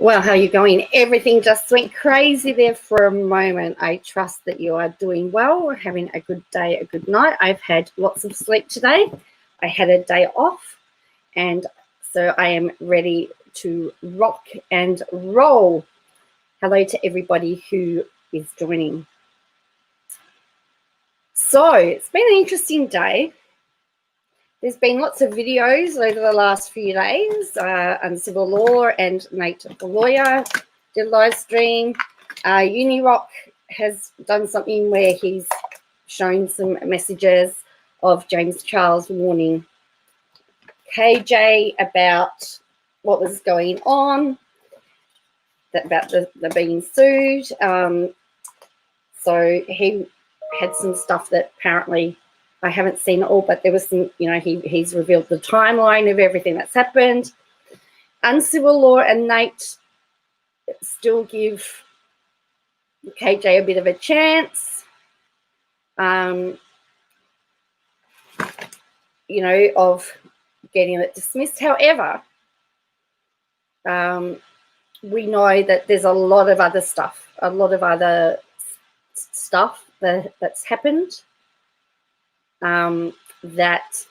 Well, how are you going? Everything just went crazy there for a moment. I trust that you are doing well, having a good day, a good night. I've had lots of sleep today. I had a day off, and so I am ready to rock and roll. Hello to everybody who is joining. So it's been an interesting day. There's been lots of videos over the last few days on civil law, and Nate, the lawyer, did a live stream. Unirock has done something where he's shown some messages of James Charles warning KJ about what was going on, about the being sued. So he had some stuff that apparently, I haven't seen it all, but there was some, he's revealed the timeline of everything that's happened. Uncivil law and Nate still give KJ a bit of a chance, of getting it dismissed. However, we know that there's a lot of other stuff, that's happened that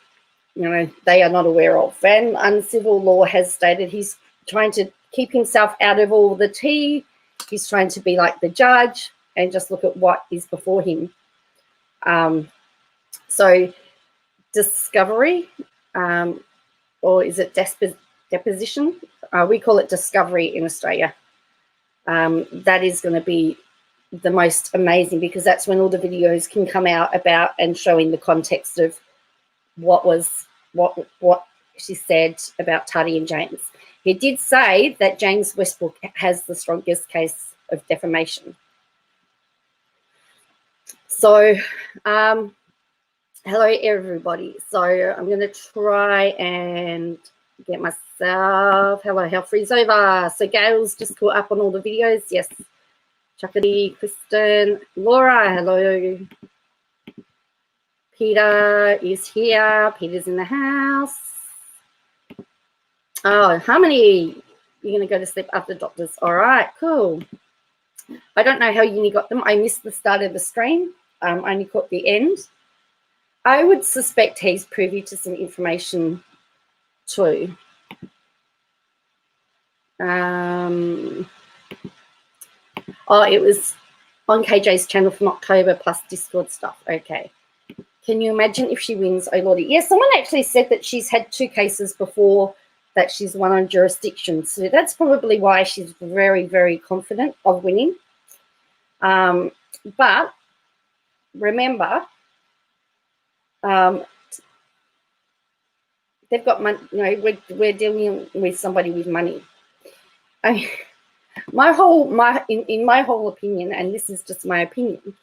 they are not aware of. And Uncivil Law has stated he's trying to keep himself out of all the tea. He's trying to be like the judge and just look at what is before him. So discovery, or is it deposition? We call it discovery in Australia. That is going to be the most amazing, because that's when all the videos can come out about and showing the context of what she said about Tuddy and James. He did say that James Westbrook has the strongest case of defamation. So, hello everybody. So I'm going to try and get myself. Hello, Hellfree's over. So Gail's just caught up on all the videos. Yes. Chuckity, Kristen, Laura, hello. Peter is here. Peter's in the house. Oh, Harmony, you're going to go to sleep after doctors. All right, cool. I don't know how Uni got them. I missed the start of the stream. I only caught the end. I would suspect he's privy to some information too. Oh, it was on KJ's channel from October plus Discord stuff. Okay. Can you imagine if she wins? Oh, Lordy. Yeah, someone actually said that she's had 2 cases before that she's won on jurisdiction. So that's probably why she's very, very confident of winning. But remember, they've got money. We're dealing with somebody with money. In my whole opinion, and this is just my opinion,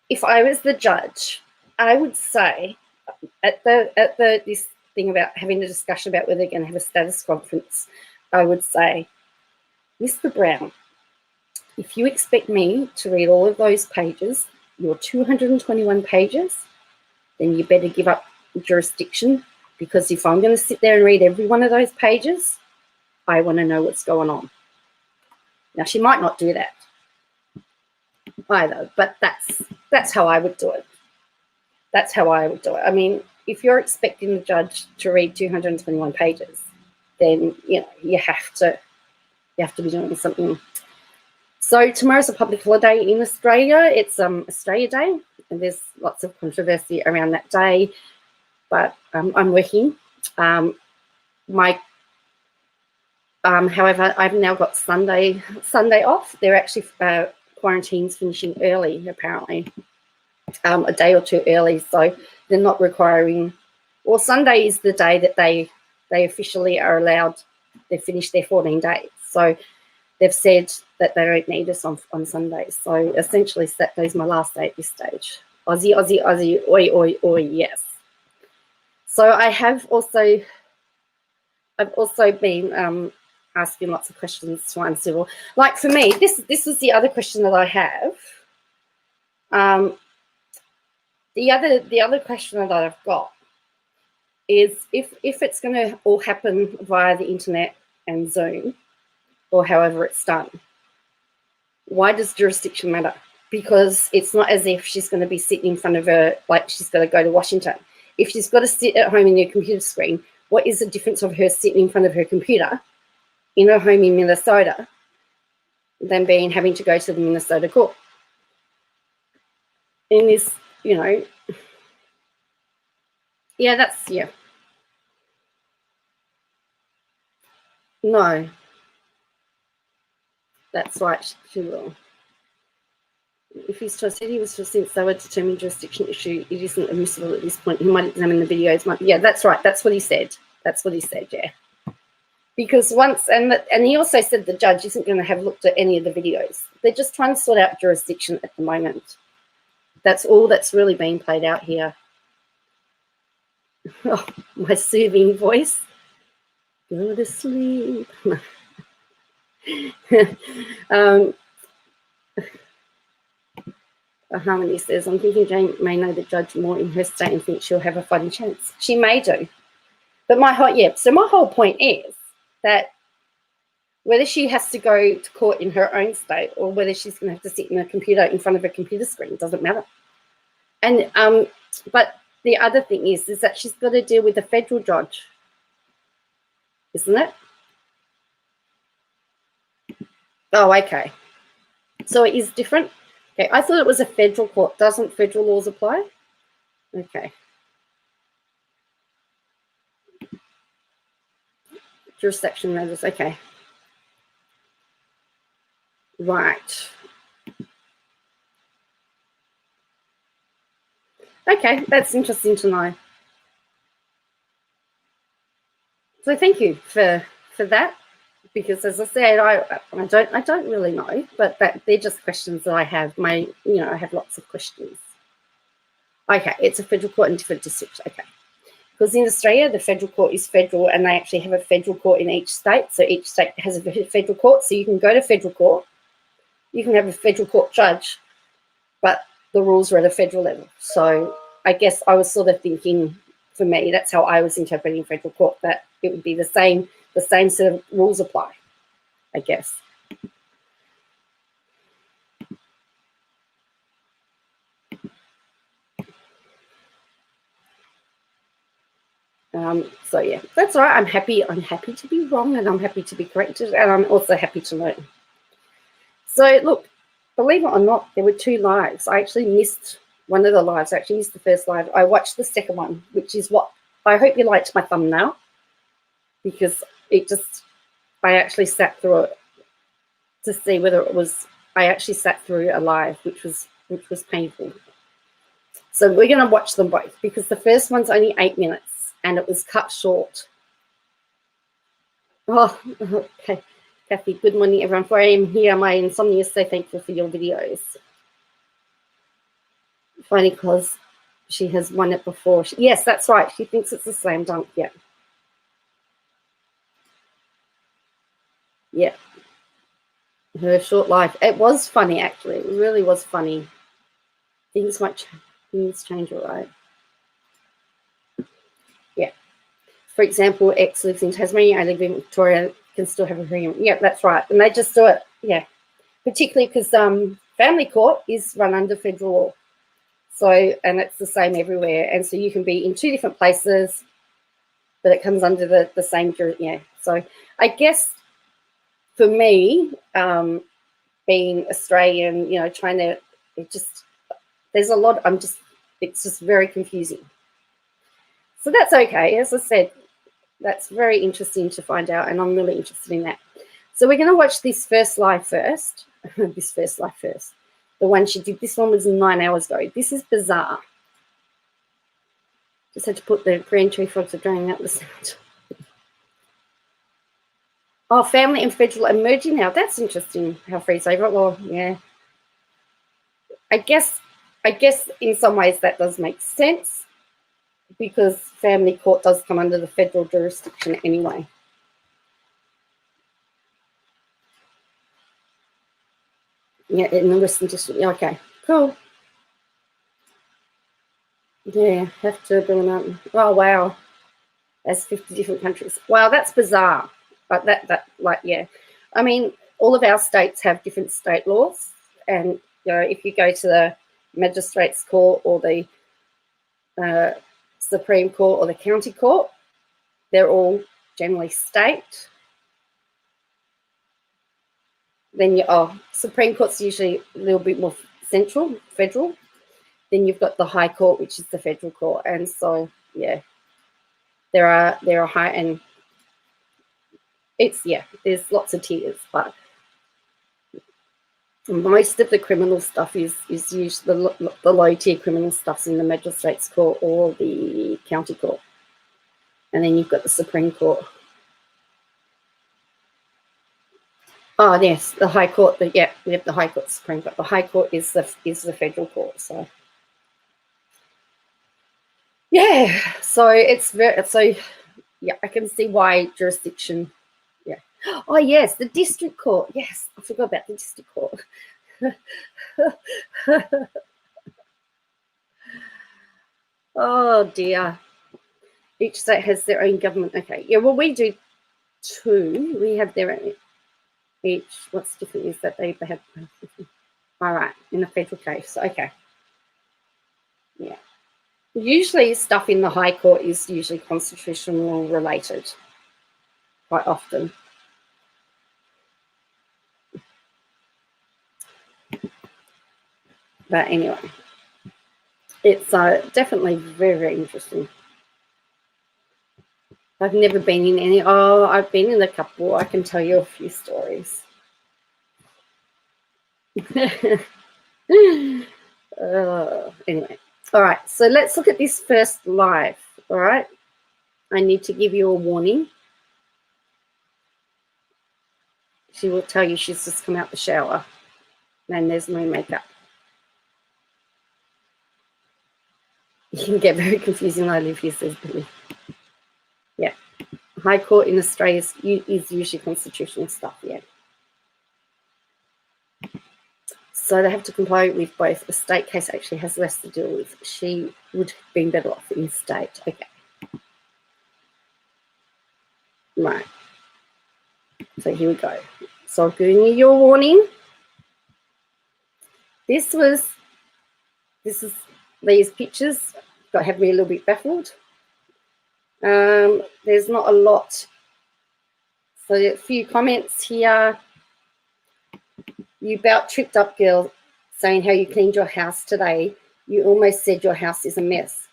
if I was the judge, I would say at this thing about having a discussion about whether they're going to have a status conference, I would say, Mr. Brown, if you expect me to read all of those pages, your 221 pages, then you better give up jurisdiction, because if I'm going to sit there and read every one of those pages, I want to know what's going on. Now, she might not do that either, but that's how I would do it. That's how I would do it. I mean, if you're expecting the judge to read 221 pages, then you have to be doing something. So tomorrow's a public holiday in Australia. It's Australia Day, and there's lots of controversy around that day. But I'm working. However, I've now got Sunday off. They're actually quarantines finishing early, apparently, a day or 2 early. So they're not requiring. Well, Sunday is the day that they officially are allowed. They finish their 14 days. So they've said that they don't need us on Sundays. So essentially, Saturday's my last day at this stage. Aussie, Aussie, Aussie, oi, oi, oi, yes. So I've also been asking lots of questions to Uncivil. Like for me, this is the other question that I have. The other question that I've got is if it's going to all happen via the internet and Zoom, or however it's done. Why does jurisdiction matter? Because it's not as if she's going to be sitting in front of her, like she's got to go to Washington. If she's got to sit at home in her computer screen, what is the difference of her sitting in front of her computer in her home in Minnesota than having to go to the Minnesota court? In this, you know, yeah, that's, yeah. No, that's right, she will. If he's said he was since they were determined jurisdiction issue, it isn't admissible at this point. He might examine the videos. Yeah, that's right. That's what he said. That's what he said, yeah. Because once, and he also said the judge isn't going to have looked at any of the videos. They're just trying to sort out jurisdiction at the moment. That's all that's really being played out here. Oh, my soothing voice. Go to sleep. Harmony says, I'm thinking Jane may know the judge more in her state and think she'll have a fighting chance. She may do. But my whole point is that whether she has to go to court in her own state or whether she's going to have to sit in a computer in front of a computer screen doesn't matter. And but the other thing is that she's got to deal with a federal judge, isn't it? Oh, okay. So it is different. Okay, I thought it was a federal court. Doesn't federal laws apply? Okay. Jurisdiction matters. Okay. Right. Okay, that's interesting to know. So thank you for that, because as I said, I don't really know, but they're just questions that I have. I have lots of questions. Okay, it's a federal court in different districts. Okay, because in Australia the federal court is federal, and they actually have a federal court in each state. So each state has a federal court. So you can go to federal court, you can have a federal court judge, but the rules are at a federal level. So I guess I was sort of thinking, for me, that's how I was interpreting federal court, that it would be the same sort of rules apply, I guess. So yeah, that's all right. I'm happy to be wrong, and I'm happy to be corrected, and I'm also happy to learn. So look, believe it or not, there were 2 lives. I actually missed one of the lives. I actually missed the first live. I watched the second one, which is what I hope you liked my thumbnail, because I actually sat through it to see whether it was. I actually sat through a live, which was painful. So we're going to watch them both, because the first one's only 8 minutes and it was cut short. Oh, okay. Kathy, good morning, everyone. 4 a.m. here. My insomnia is so thankful for your videos. Funny because she has won it before. Yes, that's right. She thinks it's a slam dunk. Yeah. Yeah. Her short life. It was funny, actually. It really was funny. Things change, all right. Yeah. For example, X lives in Tasmania. I live in Victoria. Can still have a hearing. Yeah, that's right. And they just do it. Yeah. Particularly because family court is run under federal law. So, and it's the same everywhere. And so you can be in 2 different places, but it comes under the same jury. Yeah. So I guess for me, being Australian, trying to, there's a lot, it's just very confusing. So that's okay. As I said, that's very interesting to find out, and I'm really interested in that. So we're going to watch this first live first. The one she did, this one was 9 hours ago. This is bizarre. Just had to put the green tree frogs are drowning out the sound. Oh, family and federal are merging now. That's interesting how Free's over it. Well, yeah. I guess in some ways that does make sense, because family court does come under the federal jurisdiction anyway. Yeah, in the Western District. Okay, cool. Yeah, have to build a mountain. Oh, wow. That's 50 different countries. Wow, that's bizarre. But yeah. I mean, all of our states have different state laws, and if you go to the magistrates court or the Supreme Court or the county court, they're all generally state. Then Supreme Court's usually a little bit more central, federal. Then you've got the High Court, which is the federal court, and so yeah, there are high, and there's lots of tiers, but most of the criminal stuff is usually the low tier criminal stuff's in the magistrates court or the county court, and then you've got the Supreme Court. Oh yes, the High Court. We have the High Court, Supreme Court. The High Court is the federal court. So yeah, so I can see why jurisdiction. Yeah. Oh yes, the district court. Yes, I forgot about the district court. Oh dear. Each state has their own government. Okay. Yeah. Well, we do too. We have their own. Each. What's different is that they have. All right. In the federal case. Okay. Yeah. Usually stuff in the High Court is usually constitutional related quite often. But anyway, it's definitely very, very interesting. I've never been in any. Oh, I've been in a couple. I can tell you a few stories. Anyway. All right, so let's look at this first live. All right, I need to give you a warning. She will tell you she's just come out the shower and there's no makeup. You can get very confusing. I live here, says Billy. Yeah, High Court in Australia is usually constitutional stuff, yeah. So they have to comply with both. A state case actually has less to deal with. She would have been better off in state. Okay. Right. So here we go. So I'm giving you your warning. These pictures that have me a little bit baffled. There's not a lot. So a few comments here. You about tripped up, girl, saying how you cleaned your house today. You almost said your house is a mess.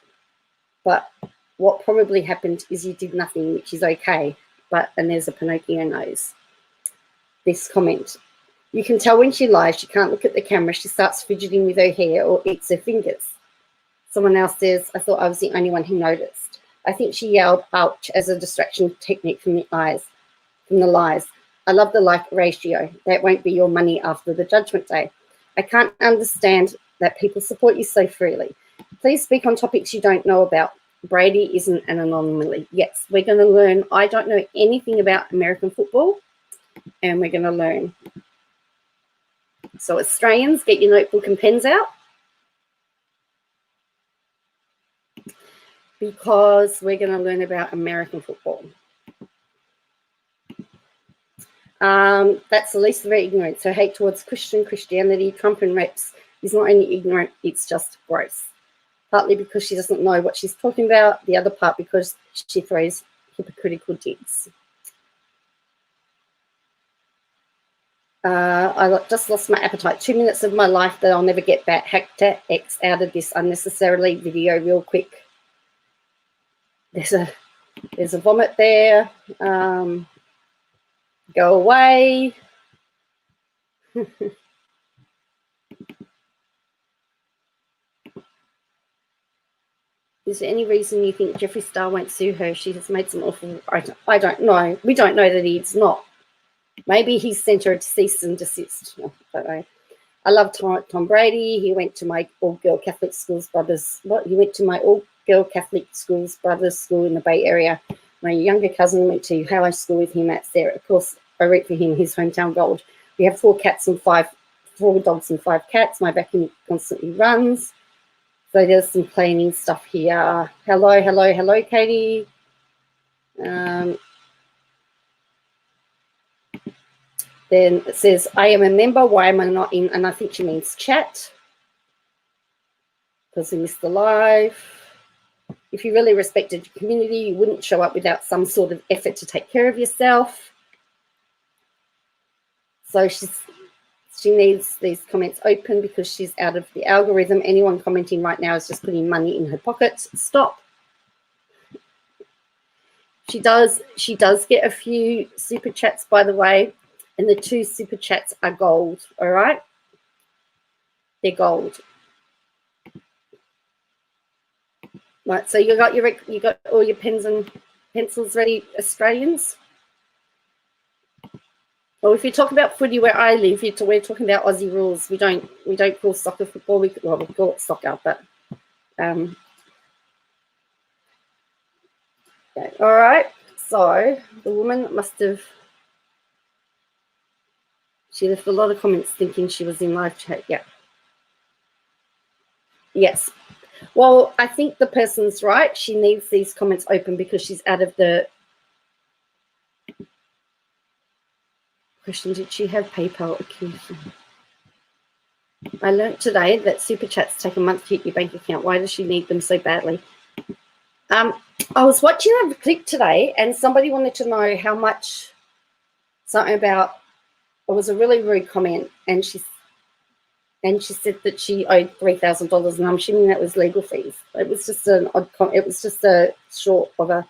But what probably happened is you did nothing, which is okay. And there's a Pinocchio nose. This comment. You can tell when she lies. She can't look at the camera. She starts fidgeting with her hair or eats her fingers. Someone else says, I thought I was the only one who noticed. I think she yelled, ouch, as a distraction technique from the lies. I love the like ratio. That won't be your money after the judgment day. I can't understand that people support you so freely. Please speak on topics you don't know about. Brady isn't an anomaly. Yes, we're going to learn. I don't know anything about American football, and we're going to learn. So Australians, get your notebook and pens out, because we're going to learn about American football. That's the least of our ignorance. Her hate towards Christianity, Trump and reps is not only ignorant, it's just gross. Partly because she doesn't know what she's talking about, the other part because she throws hypocritical digs. I just lost my appetite. 2 minutes of my life that I'll never get back. Hector X out of this unnecessarily video real quick. There's a vomit there. Go away. Is there any reason you think Jeffree Star won't sue her? She has made some awful... I don't know. We don't know that he's not. Maybe he's sent her a cease and desist. I don't know. I love Tom Brady. He went to my all-girl Catholic school's brothers. He went to my all-girl Catholic school's brothers' school in the Bay Area. My younger cousin went to high school with him at Sarah. Of course, I root for him, his hometown gold. We have 4 dogs and 5 cats. My vacuum constantly runs. So there's some cleaning stuff here. Hello, Katie. Then it says, I am a member. Why am I not in? And I think she means chat because we missed the live. If you really respected your community, you wouldn't show up without some sort of effort to take care of yourself. So she needs these comments open because she's out of the algorithm. Anyone commenting right now is just putting money in her pocket. Stop. She does get a few super chats, by the way, and the 2 super chats are gold. All right, they're gold. Right, so you got all your pens and pencils ready, Australians. Well, if you talk about footy where I live, we're talking about Aussie rules. We don't call soccer football. We call it soccer, but okay. All right. So the woman she left a lot of comments thinking she was in live chat. Yeah. Yes. Well, I think the person's right. She needs these comments open because she's out of the question. Did she have PayPal account? I learned today that super chats take a month to hit your bank account. Why does she need them so badly? I was watching a clip today and somebody wanted to know how much, something about, it was a really rude comment, and she said that she owed $3,000, and I'm assuming that was legal fees. It was just an odd it was just a short of a,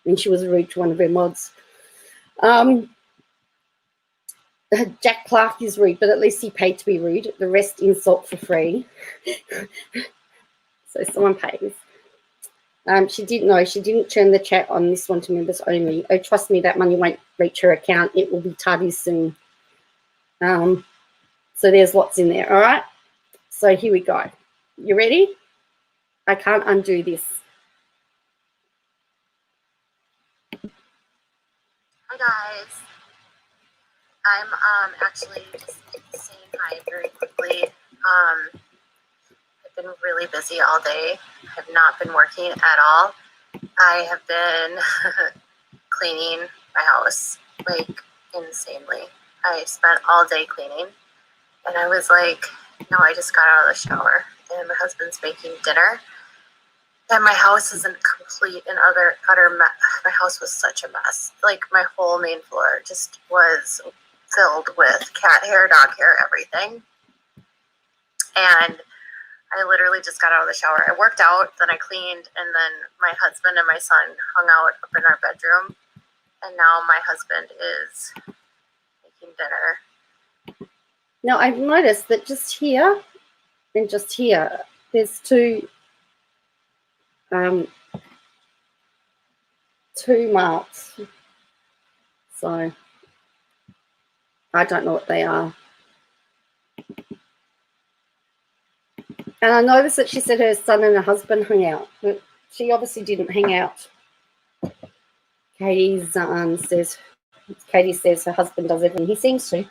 when she was rude to one of her mods. Jack Clark is rude, but at least he paid to be rude. The rest insult for free. So someone pays. She didn't turn the chat on this one to members only. Oh, trust me, that money won't reach her account. It will be tardy soon. So there's what's in there, all right? So here we go. You ready? I can't undo this. Hi, guys. I'm actually just saying hi very quickly. I've been really busy all day. I have not been working at all. I have been cleaning my house, like, insanely. I spent all day cleaning, and I was like, no, I just got out of the shower, and my husband's making dinner, and my house is in complete and utter mess. My house was such a mess. Like, my whole main floor just was filled with cat hair, dog hair, everything. And I literally just got out of the shower. I worked out, then I cleaned, and then my husband and my son hung out up in our bedroom. And now my husband is making dinner. Now, I've noticed that just here and just here, there's two marks. So I don't know what they are. And I noticed that she said her son and her husband hung out, but she obviously didn't hang out. Katie says her husband does everything. He seems to.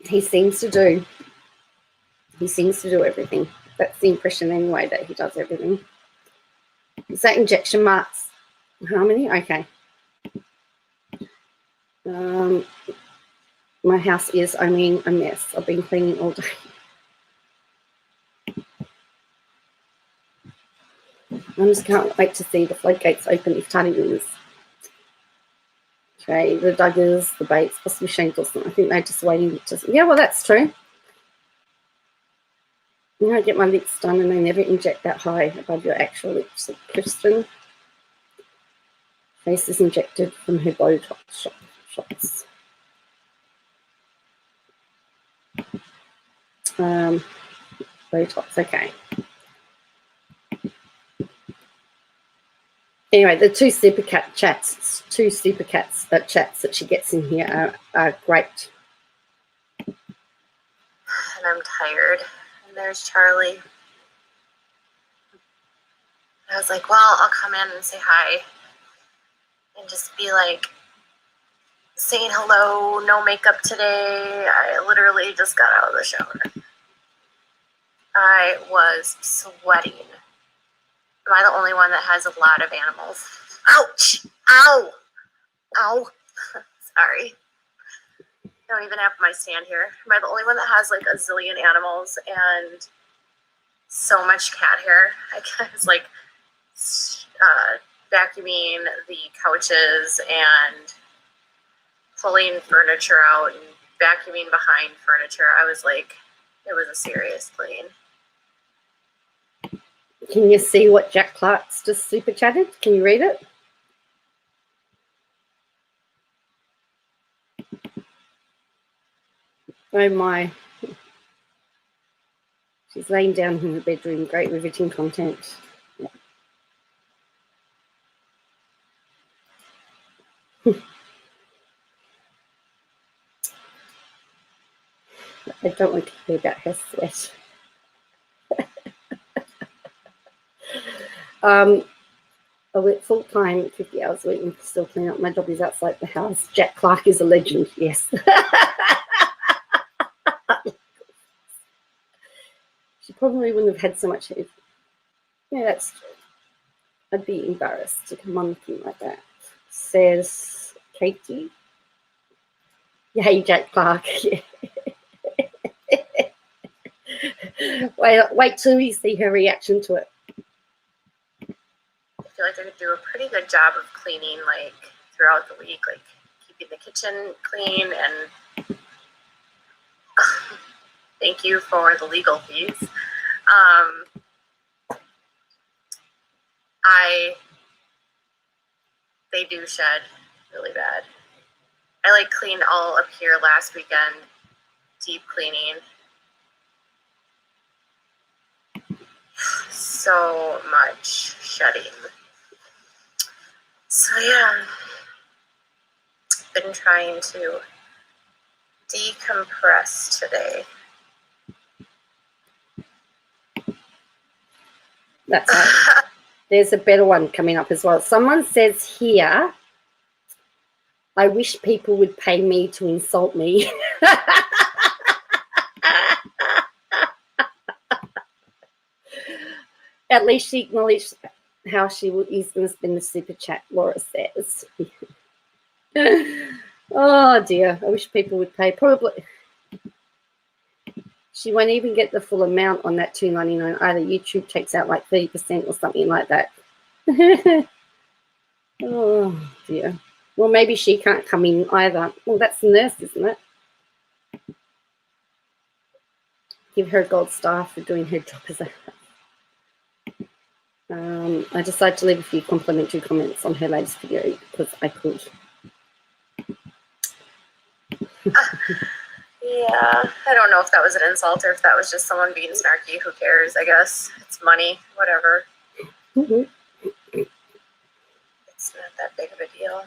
He seems to do everything. That's the impression anyway, that he does everything. Is that injection marks? How many? Okay. My house is, a mess. I've been cleaning all day. I just can't wait to see the floodgates open if Tani wins. Okay, the Duggars, the Bates, possibly Shane Dawson. I think they're just waiting to... Yeah, well, that's true. I get my lips done and they never inject that high above your actual lips. Kristen. Face is injected from her Botox shots. Botox, okay. Anyway, the two super chats that she gets in here are great. And I'm tired. And there's Charlie. I was like, well, I'll come in and say hi. And just be like, saying hello, no makeup today. I literally just got out of the shower. I was sweating. Am I the only one that has a lot of animals? Ouch! Ow! Ow! Sorry. I don't even have my stand here. Am I the only one that has like a zillion animals and so much cat hair? I guess like vacuuming the couches and pulling furniture out and vacuuming behind furniture. I was like, it was a serious clean. Can you see what Jack Clark's just super chatted? Can you read it? Oh my. She's laying down in the bedroom. Great riveting content. Yeah. I don't want to hear about her sweat. I work full time, 50 hours a week, and still clean up my doggies outside the house. Jack Clark is a legend, yes. She probably wouldn't have had so much hair. Yeah, that's true. I'd be embarrassed to come on looking like that. Says Katie. Yeah, hey, Jack Clark. Yeah. Wait till you see her reaction to it. I feel like I could do a pretty good job of cleaning like throughout the week, like keeping the kitchen clean and thank you for the legal fees. They do shed really bad. I like cleaned all up here last weekend, deep cleaning. So much shedding. So yeah, been trying to decompress today. That's right. There's a better one coming up as well. Someone says here, I wish people would pay me to insult me. At least she acknowledged how she is going to spend the super chat, Laura says. Oh dear, I wish people would pay. Probably she won't even get the full amount on that $2.99 either. YouTube takes out like 30% or something like that. Oh dear. Well, maybe she can't come in either. Well, that's the nurse, isn't it? Give her a gold star for doing her job as a... I decided to leave a few complimentary comments on her latest video because I could. Yeah, I don't know if that was an insult or if that was just someone being snarky. Who cares? I guess it's money, whatever. It's not that big of a deal.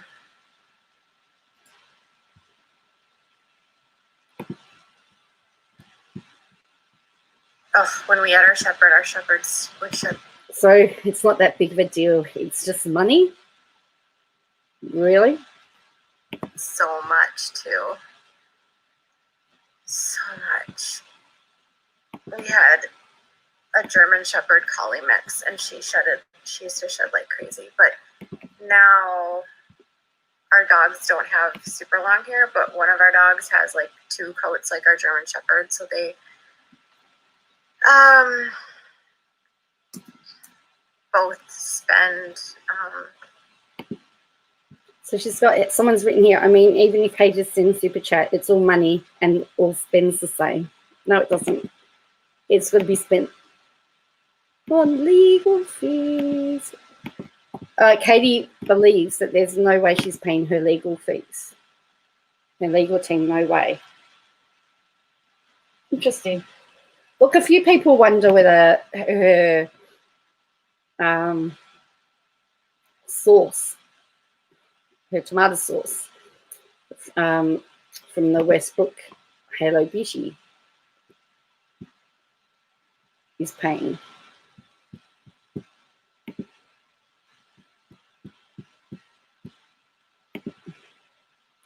Oh, when we had our shepherds would shed. So it's not that big of a deal. It's just money? Really? So much, too. So much. We had a German Shepherd collie mix, and she used to shed like crazy. But now our dogs don't have super long hair, but one of our dogs has like 2 coats like our German Shepherd, so they both spend So she's got, someone's written here, I mean, even if haters send super chat, it's all money and all spends the same. No, it doesn't. It's going to be spent on legal fees. Katie believes that there's no way she's paying her legal fees. Her legal team, no way. Interesting. Look, a few people wonder whether her sauce, her tomato sauce from the Westbrook Halo Beauty is paying.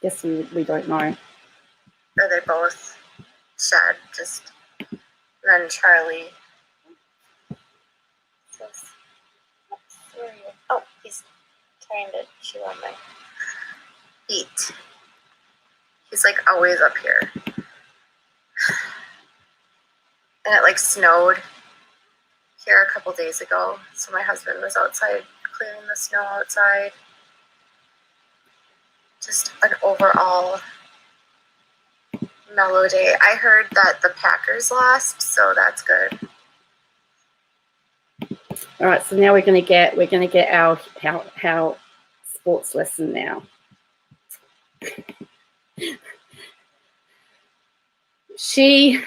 Guess we don't know. or they both shed. Just then Charlie says, "Oh, he's trying to chew on my feet. He's like always up here. And it like snowed here a couple days ago. So my husband was outside clearing the snow outside. Just an overall mellow day. I heard that the Packers lost, so that's good. All right, so now we're going to get our sports lesson now. She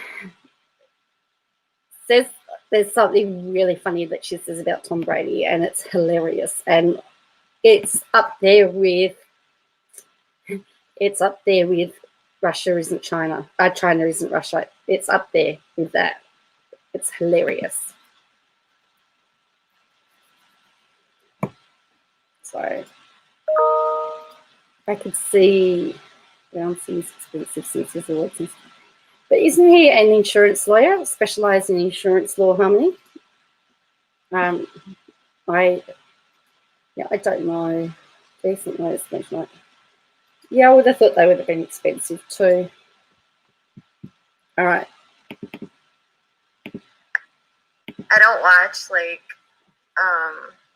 says there's something really funny that she says about Tom Brady, and it's hilarious, and it's up there with Russia isn't China. China isn't Russia. It's up there with that. It's hilarious. So I could see around some expensive senses awards and stuff. But isn't he an insurance lawyer, specialised in insurance law, Harmony? I don't know. Decent lawyers, like. Yeah, I would have thought they would have been expensive too. All right. I don't watch like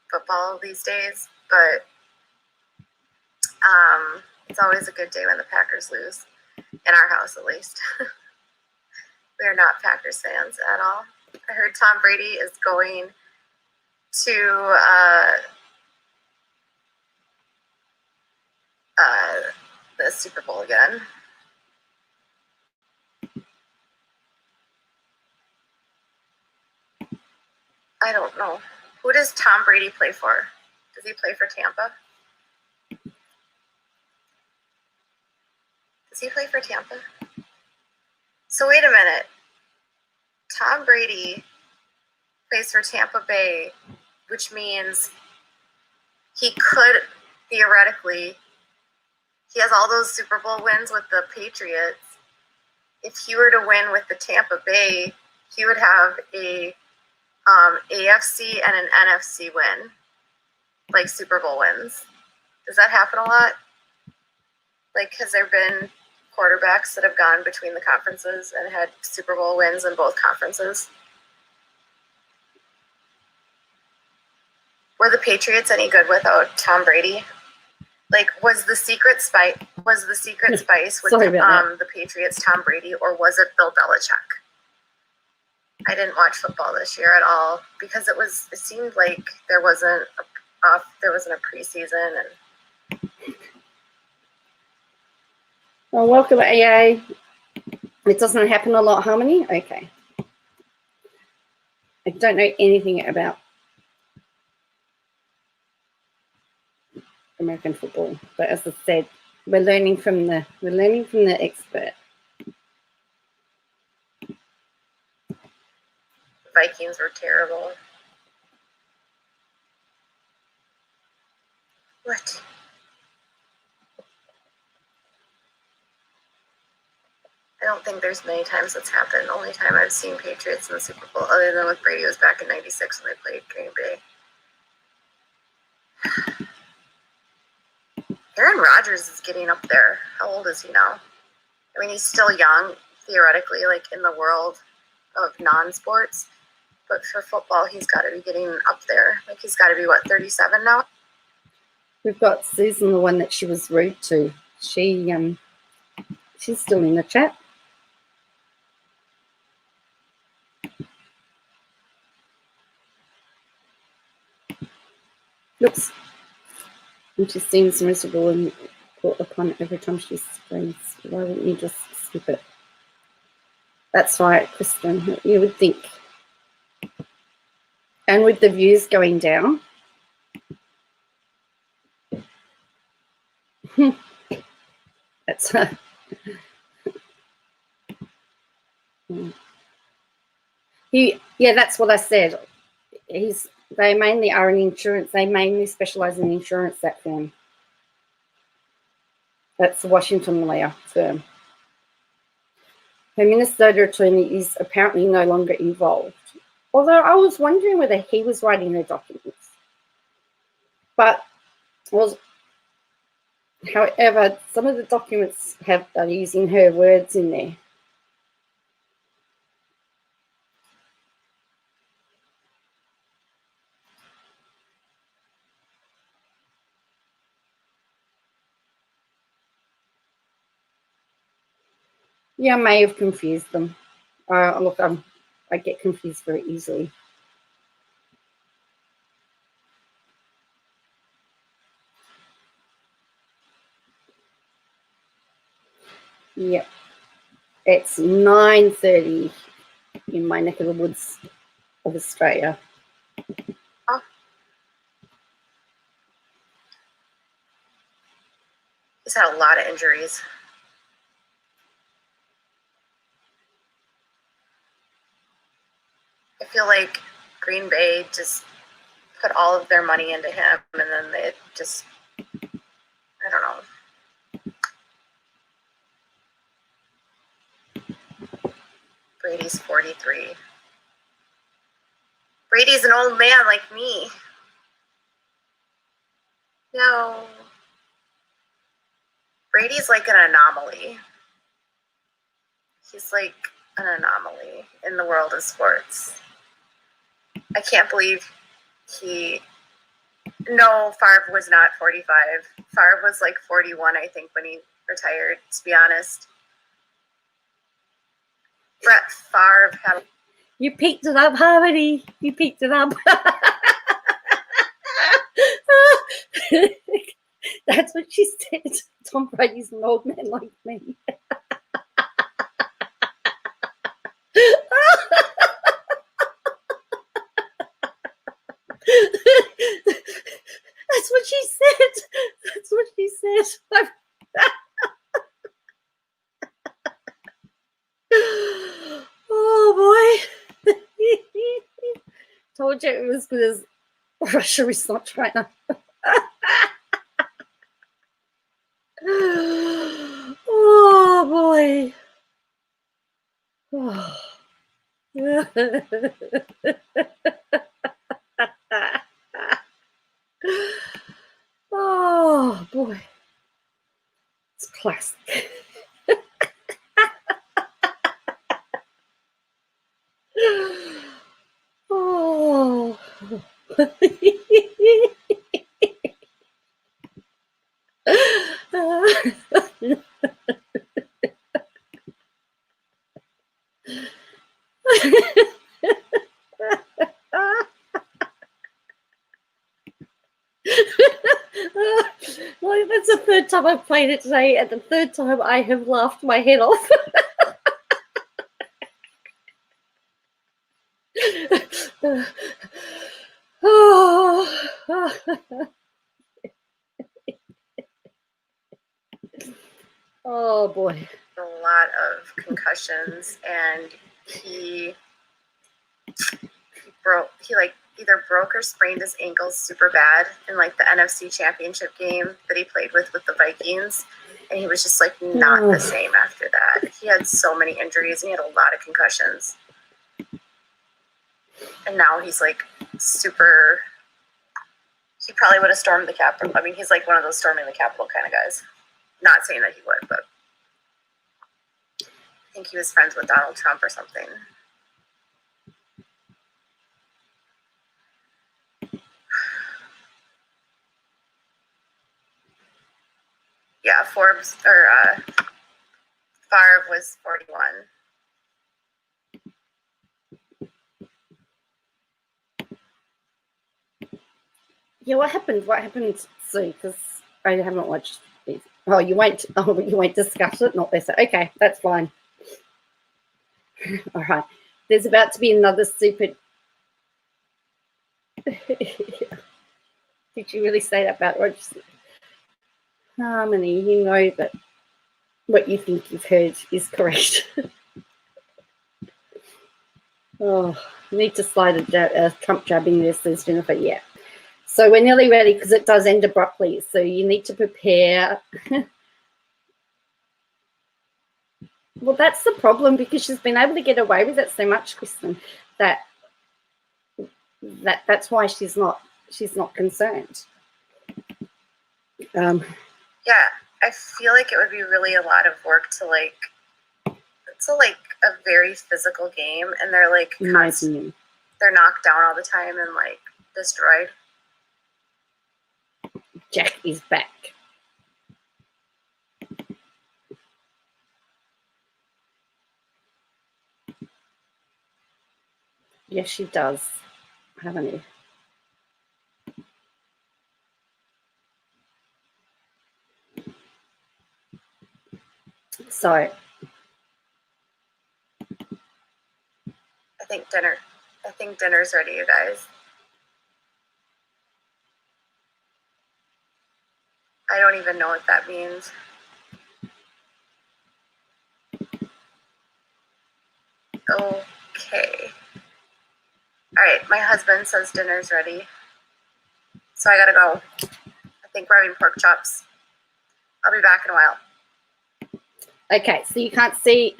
football these days, but it's always a good day when the Packers lose, in our house at least. We are not Packers fans at all. I heard Tom Brady is going to the Super Bowl again. I don't know. Who does Tom Brady play for? Does he play for Tampa? Does he play for Tampa? So wait a minute. Tom Brady plays for Tampa Bay, which means he could theoretically, he has all those Super Bowl wins with the Patriots. If he were to win with the Tampa Bay, he would have a AFC and an NFC win, like Super Bowl wins. Does that happen a lot? Like, has there been quarterbacks that have gone between the conferences and had Super Bowl wins in both conferences? Were the Patriots any good without Tom Brady? Like, was the secret spice with the Patriots Tom Brady, or was it Bill Belichick? I didn't watch football this year at all because it seemed like there wasn't a preseason. And Well, welcome, AA. It doesn't happen a lot, Harmony? Okay. I don't know anything about American football, but as I said, we're learning from the expert. Vikings were terrible. What? I don't think there's many times that's happened. The only time I've seen Patriots in the Super Bowl, other than with Brady, was back in '96 when they played Green Bay. Aaron Rodgers is getting up there. How old is he now? I mean, he's still young, theoretically, like in the world of non-sports. But for football, he's got to be getting up there. Like, he's got to be, 37 now? We've got Susan, the one that she was rude to. She's still in the chat. Looks, and she seems miserable and caught upon it every time she screams. Why wouldn't you just skip it? That's right, Kristen. You would think. And with the views going down, that's that's what I said. They mainly are in insurance. They mainly specialize in insurance, that firm. That's the Washington lawyer firm. Her Minnesota attorney is apparently no longer involved. Although I was wondering whether he was writing the documents. But Well, however, some of the documents are using her words in there. Yeah, I may have confused them. Look, I get confused very easily. Yep. It's 9:30 in my neck of the woods of Australia. Oh. He's had a lot of injuries. I feel like Green Bay just put all of their money into him, and then they just, I don't know. Brady's 43. Brady's an old man like me. No. Brady's like an anomaly. He's like an anomaly in the world of sports. I can't believe no, Favre was not 45. Favre was like 41, I think, when he retired, to be honest. Brett Favre had... You picked it up, Harmony. You picked it up. That's what she said. Tom Brady's an old man like me. That's what she said. That's what she said. Oh boy. Told you it was good as Russia is not China. Oh boy. Oh. Oh boy. It's classic. Oh. Well, that's the third time I've played it today, and the third time I have laughed my head off. Oh boy. A lot of concussions, and he either broke or sprained his ankles super bad in like the NFC Championship game that he played with the Vikings, and he was just like not the same after that. He had so many injuries and he had a lot of concussions, and now he's like super. He probably would have stormed the Capitol. I mean, he's like one of those storming the Capitol kind of guys. Not saying that he would, but I think he was friends with Donald Trump or something. Yeah, Favre was 41. Yeah, what happened? What happened? See, because I haven't watched these. Oh, you won't. Oh, you won't discuss it. Not this. Okay, that's fine. All right. There's about to be another super. Did you really say that about Roger? Harmony, you know that what you think you've heard is correct. Oh, I need to slide a Trump jabbing this, says Jennifer. Yeah. So we're nearly ready because it does end abruptly. So you need to prepare. Well, that's the problem, because she's been able to get away with it so much, Kristen, that's why she's not concerned. Yeah, I feel like it would be really a lot of work to like. It's a very physical game, and they're like in my opinion. They're knocked down all the time and like destroyed. Jack is back. Yes, she does, haven't you? So I think dinner's ready, you guys. I don't even know what that means. Okay. All right, my husband says dinner's ready. So I gotta go. I think we're having pork chops. I'll be back in a while. Okay, so you can't see.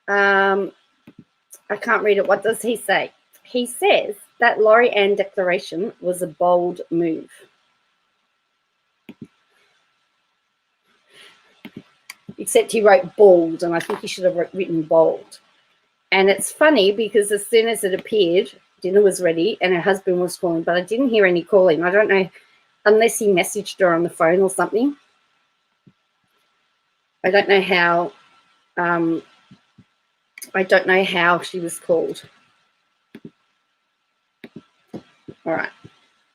I can't read it. What does he say? He says that Laurie Ann declaration was a bold move. Except he wrote bald, and I think he should have written bold. And it's funny because as soon as it appeared, dinner was ready and her husband was calling, but I didn't hear any calling. I don't know, unless he messaged her on the phone or something. I don't know how. I don't know how she was called. All right.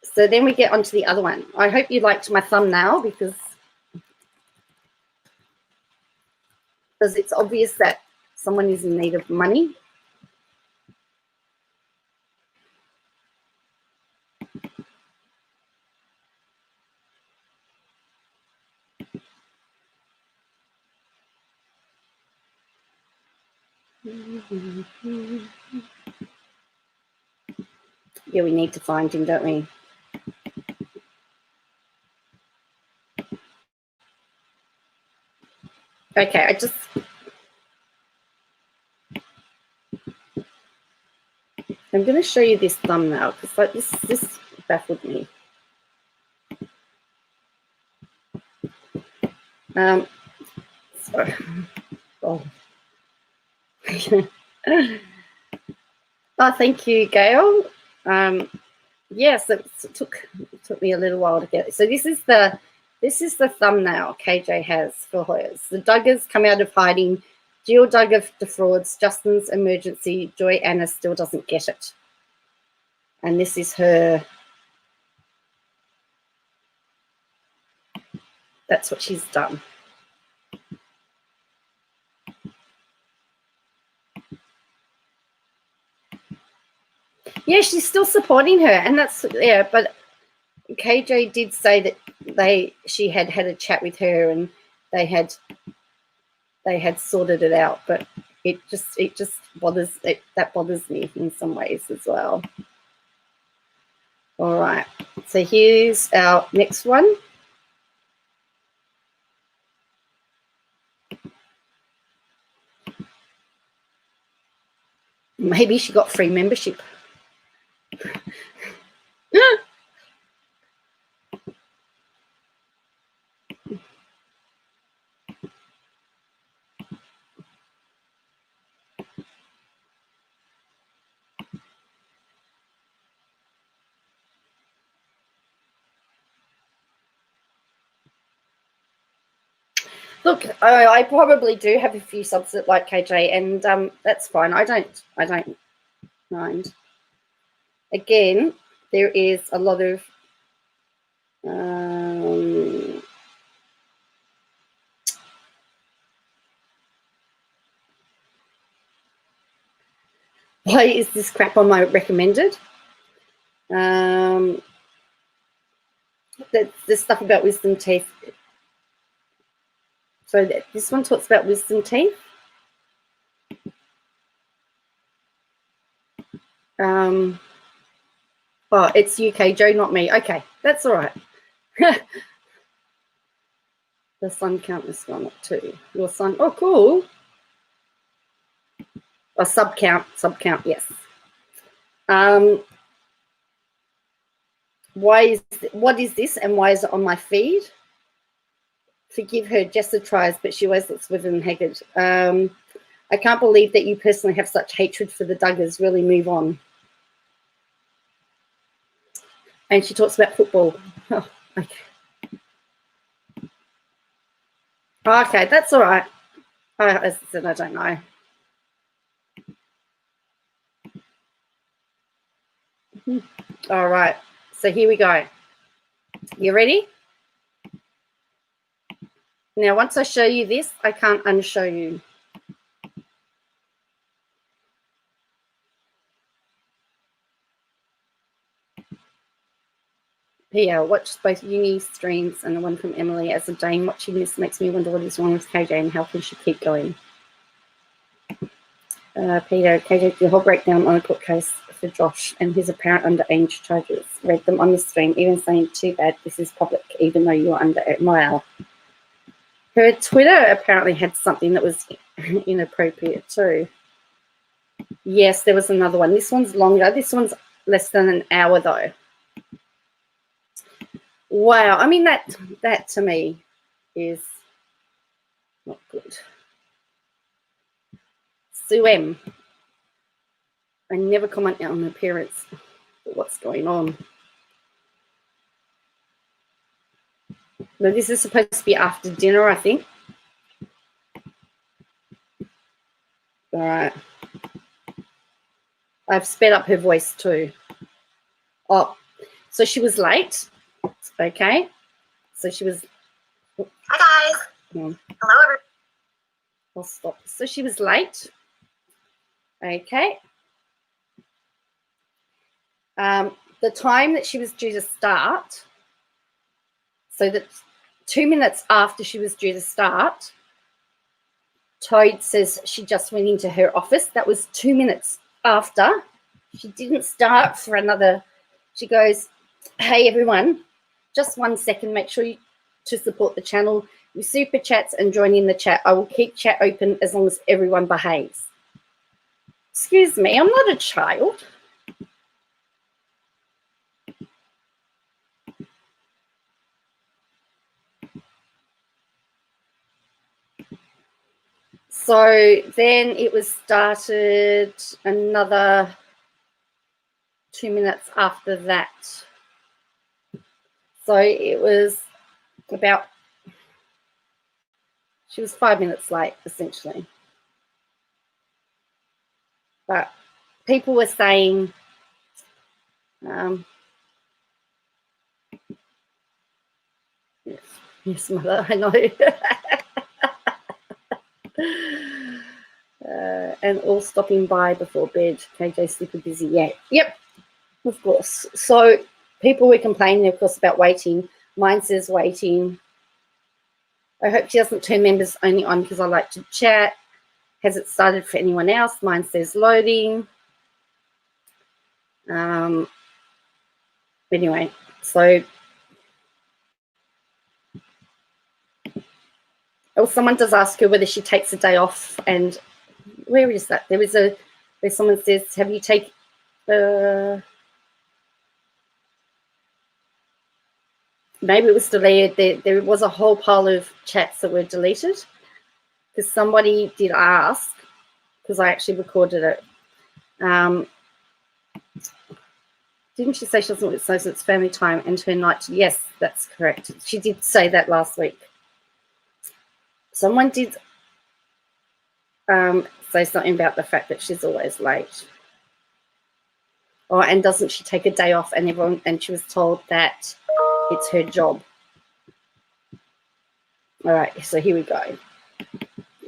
So then we get on to the other one. I hope you liked my thumbnail because it's obvious that someone is in need of money. Yeah, we need to find him, don't we? Okay, I'm going to show you this thumbnail because like this baffled me. Sorry. Oh. Oh, thank you, Gail. Yes, it took me a little while to get it. So this is the thumbnail KJ has for hers. The Duggars come out of hiding. Jill Duggar defrauds. Justin's emergency. Joy Anna still doesn't get it. And this is her. That's what she's done. Yeah, she's still supporting her, and that's but KJ did say that she had a chat with her and they had sorted it out, but it just bothers me in some ways as well. All right, so here's our next one. Maybe she got free membership. Look, I probably do have a few subs that like KJ, and that's fine. I don't mind. Again, there is a lot of why is this crap on my recommended? There's stuff about wisdom teeth. So this one talks about wisdom teeth. Oh, it's UK Joe, not me. Okay, that's all right. The sun count has gone up too. Your sun. Oh, cool. A sub count. Yes. what is this and why is it on my feed? Forgive her, Jessa tries, but she always looks withered and haggard. I can't believe that you personally have such hatred for the Duggars. Really move on. And she talks about football. Oh, okay. Okay, that's all right. As I said, I don't know. All right, so here we go. You ready? Now, once I show you this, I can't unshow you. Pia, watch both uni streams and the one from Emily. As a Dane, watching this makes me wonder what is wrong with KJ and how can she keep going. Peter, KJ, the whole breakdown on a court case for Josh and his apparent underage charges. Read them on the stream, even saying, too bad, this is public, even though you're under MIL. Her Twitter apparently had something that was inappropriate too. Yes, there was another one. This one's longer. This one's less than an hour though. Wow. I mean, that to me is not good. Sue M. I never comment on appearance. What's going on? But this is supposed to be after dinner, I think. All right. I've sped up her voice too. Oh, so she was late. Okay. So she was. Hi, guys. Hello, everyone. I'll stop. So she was late. Okay. The time that she was due to start, so that 2 minutes after she was due to start, Toad says she just went into her office. That was 2 minutes after. She didn't start for another. She goes, hey, everyone, just 1 second. Make sure to support the channel. You super chats and join in the chat. I will keep chat open as long as everyone behaves. Excuse me, I'm not a child. So then it was started another 2 minutes after that. So it was about, she was 5 minutes late, essentially. But people were saying, yes, mother, I know. And all stopping by before bed. KJ super busy. Yeah. Yep. Of course. So people were complaining, of course, about waiting. Mine says waiting. I hope she doesn't turn members only on because I like to chat. Has it started for anyone else? Mine says loading. Anyway, so someone does ask her whether she takes a day off, and where is that? Where someone says, have you taken maybe it was deleted. There was a whole pile of chats that were deleted because somebody did ask, because I actually recorded it. Didn't she say she doesn't so it's family time and her night? Yes, that's correct. She did say that last week. Someone did say something about the fact that she's always late. Oh, and doesn't she take a day off? And she was told that it's her job. All right, so here we go.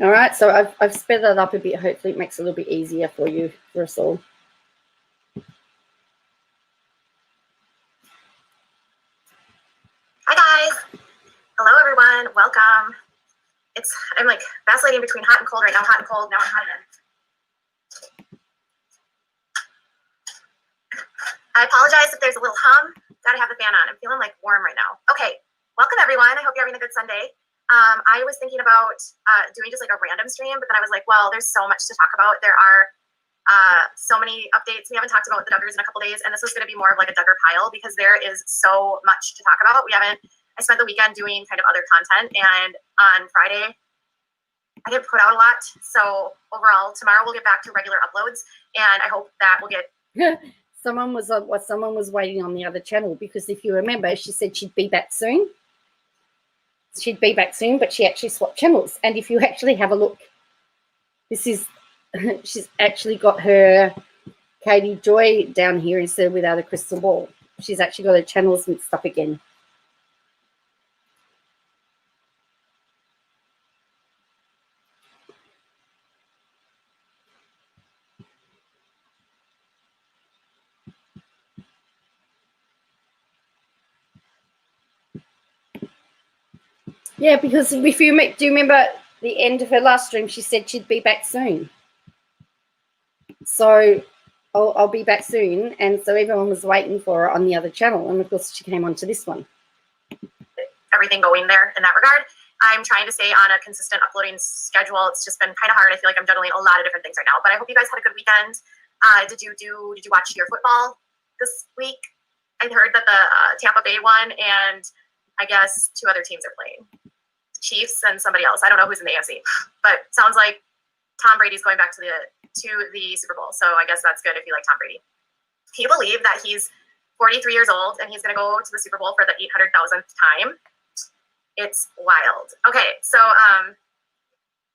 All right, so I've sped that up a bit. Hopefully it makes it a little bit easier for you, for us all. Hi, guys. Hello, everyone. Welcome. I'm like vacillating between hot and cold right now. Hot and cold. Now I'm hot again. I apologize if there's a little hum. Gotta have the fan on. I'm feeling like warm right now. Okay. Welcome, everyone. I hope you're having a good Sunday. I was thinking about doing just like a random stream, but then I was like, well, there's so much to talk about. There are So many updates. We haven't talked about the Duggars in a couple days, and this was going to be more of like a Duggar pile because there is so much to talk about. I spent the weekend doing kind of other content, and on Friday, I didn't put out a lot. So overall, tomorrow we'll get back to regular uploads, and I hope that we'll get. Someone was waiting on the other channel because if you remember, she said she'd be back soon. She'd be back soon, but she actually swapped channels. And if you actually have a look, she's actually got her Katie Joy down here instead of without a crystal ball. She's actually got her channels mixed up again. Yeah, because if you do you remember the end of her last stream, she said she'd be back soon. So I'll be back soon. And so everyone was waiting for her on the other channel. And, of course, she came onto this one. Everything going there in that regard. I'm trying to stay on a consistent uploading schedule. It's just been kind of hard. I feel like I'm juggling a lot of different things right now. But I hope you guys had a good weekend. Did you watch your football this week? I heard that the Tampa Bay won, and I guess 2 other teams are playing. Chiefs and somebody else. I don't know who's in the AFC, but sounds like Tom Brady's going back to the Super Bowl. So I guess that's good if you like Tom Brady. Can you believe that he's 43 years old and he's going to go to the Super Bowl for the 800,000th time? It's wild. Okay, so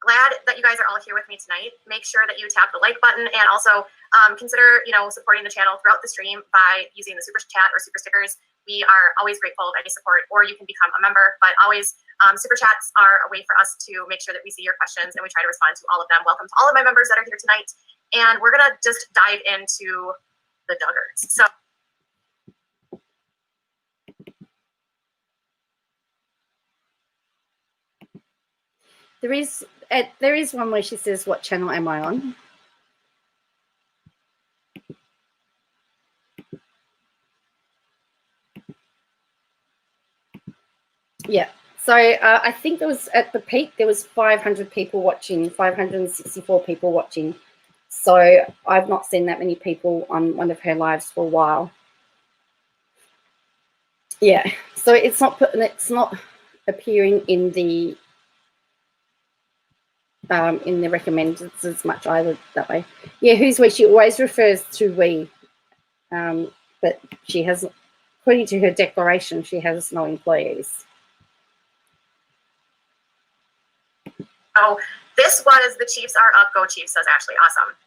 glad that you guys are all here with me tonight. Make sure that you tap the like button and also consider, supporting the channel throughout the stream by using the super chat or super stickers. We are always grateful of any support, or you can become a member, but always super chats are a way for us to make sure that we see your questions and we try to respond to all of them. Welcome to all of my members that are here tonight. And we're going to just dive into the Duggars. So there is one where she says, "What channel am I on?" Yeah. So I think there was at the peak there was 500 people watching, 564 people watching. So I've not seen that many people on one of her lives for a while. Yeah. So it's not appearing in the recommended as much either that way. Yeah, who's we? She always refers to we, but she has, according to her declaration, she has no employees. Oh, this was the Chiefs are up. Go Chiefs, says Ashley. Awesome.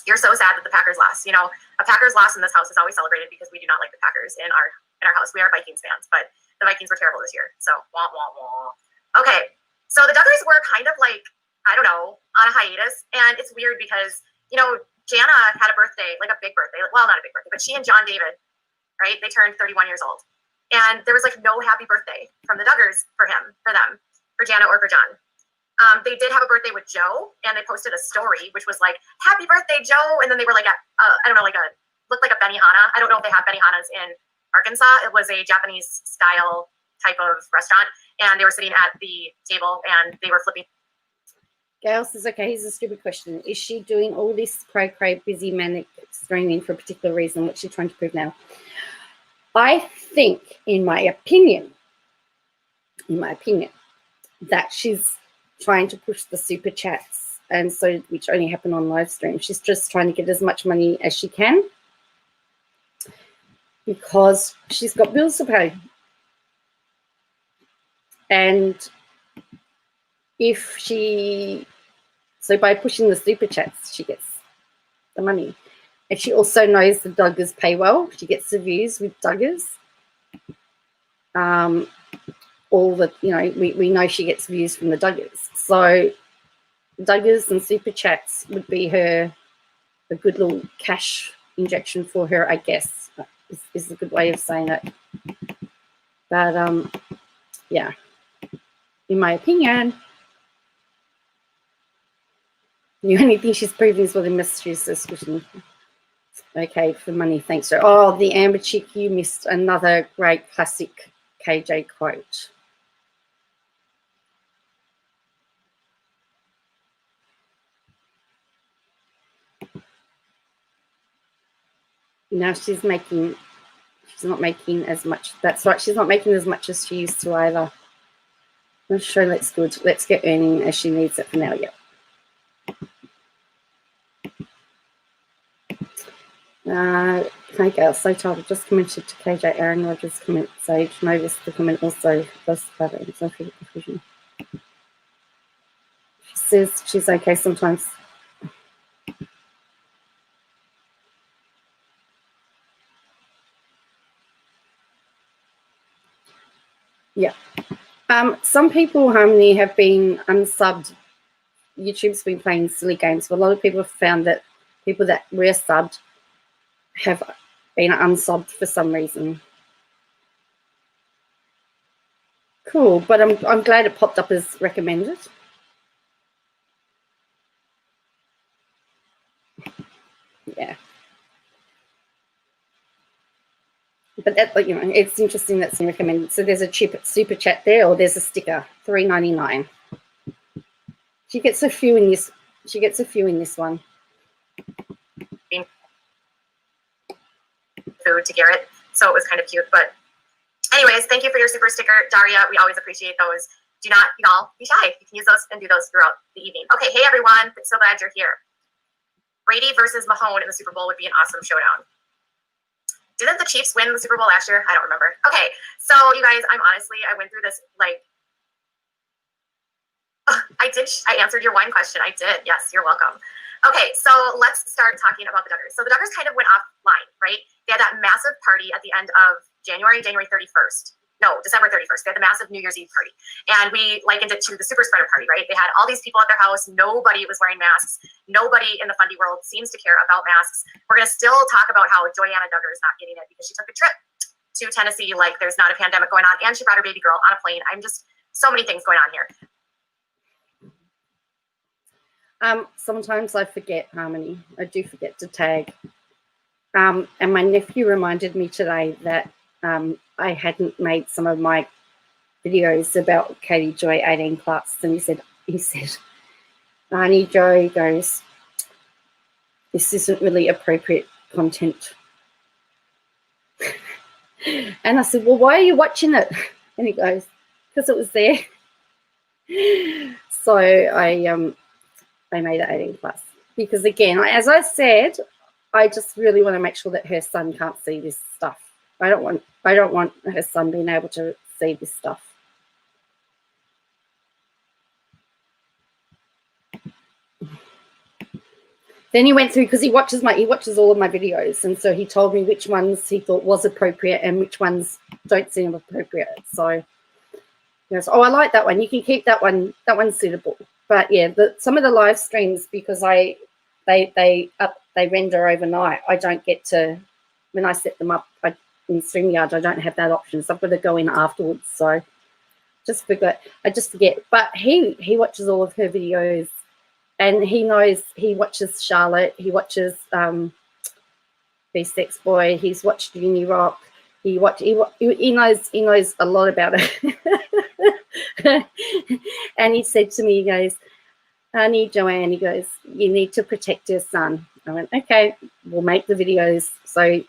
You're so sad that the Packers lost. A Packers loss in this house is always celebrated because we do not like the Packers in our house. We are Vikings fans, but the Vikings were terrible this year. So wah wah wah. Okay, so the Duggars were kind of like, I don't know, on a hiatus, and it's weird because Jana had a birthday, like a big birthday. Well, not a big birthday, but she and John David, right? They turned 31 years old, and there was like no happy birthday from the Duggars for them, for Jana or for John. They did have a birthday with Joe, and they posted a story, which was like, "Happy birthday, Joe!" And then they were like, looked like a Benihana. I don't know if they have Benihanas in Arkansas. It was a Japanese style type of restaurant, and they were sitting at the table, and they were flipping. Gail says, "Okay, here's a stupid question. Is she doing all this cray busy manic streaming for a particular reason? What's she trying to prove now?" I think, in my opinion, that she's trying to push the super chats, and so which only happen on live stream. She's just trying to get as much money as she can because she's got bills to pay. And so by pushing the super chats, she gets the money. And she also knows the Duggars pay well. She gets the views with Duggars. We know she gets views from the Duggars. So Duggars and super chats would be a good little cash injection for her, I guess, is a good way of saying it. But yeah, in my opinion, the only thing she's proven is what the messages is pushing. Okay, for money, thanks. So, oh, the Amber Chick, you missed another great classic KJ quote. Now she's not making as much. That's right, she's not making as much as she used to either. I'm sure that's good. Let's get earning as she needs it for now, yeah. Okay, so tired. Just commented to KJ Aaron Rogers' comment. Sage noticed the comment also. She says she's okay sometimes. Yeah. Some people, Harmony, have been unsubbed. YouTube's been playing silly games, but a lot of people have found that people that were subbed have been unsubbed for some reason. Cool, but I'm glad it popped up as recommended. Yeah. But that, it's interesting that's recommended. So there's a super chat there, or there's a sticker, $3.99. She gets a few in this. She gets a few in this one. Food to Garrett, so it was kind of cute. But anyways, thank you for your super sticker, Daria. We always appreciate those. Do not, y'all, be shy. You can use those and do those throughout the evening. Okay, hey everyone, so glad you're here. Brady versus Mahone in the Super Bowl would be an awesome showdown. Didn't the Chiefs win the Super Bowl last year? I don't remember. Okay, so you guys, I went through this, I answered your wine question. I did. Yes, you're welcome. Okay, so let's start talking about the Duggars. So the Duggars kind of went offline, right? They had that massive party at the end of January 31st. No, December 31st. They had the massive New Year's Eve party. And we likened it to the super spreader party, right? They had all these people at their house. Nobody was wearing masks. Nobody in the fundy world seems to care about masks. We're going to still talk about how Joyanna Duggar is not getting it because she took a trip to Tennessee like there's not a pandemic going on. And she brought her baby girl on a plane. So many things going on here. Sometimes I forget, Harmony. I do forget to tag. And my nephew reminded me today that I hadn't made some of my videos about Katie Joy 18 plus, and he said, Auntie Joe goes, this isn't really appropriate content. And I said, well, why are you watching it? And he goes, because it was there. So I made it 18 plus because, again, as I said, I just really want to make sure that her son can't see this stuff. I don't want her son being able to see this stuff. Then he went through, because he watches all of my videos, and so he told me which ones he thought was appropriate and which ones don't seem appropriate. So he goes, oh, I like that one. You can keep that one. That one's suitable. But yeah, some of the live streams, because they render overnight, I don't get to, when I set them up in StreamYard, I don't have that option, so I've got to go in afterwards. So I just forget. But he watches all of her videos, and he knows. He watches Charlotte. He watches B-Sex Boy. He's watched Uni Rock. He knows a lot about it. And he said to me, he goes, Honey Joanne, he goes, you need to protect your son. I went, okay, we'll make the videos. So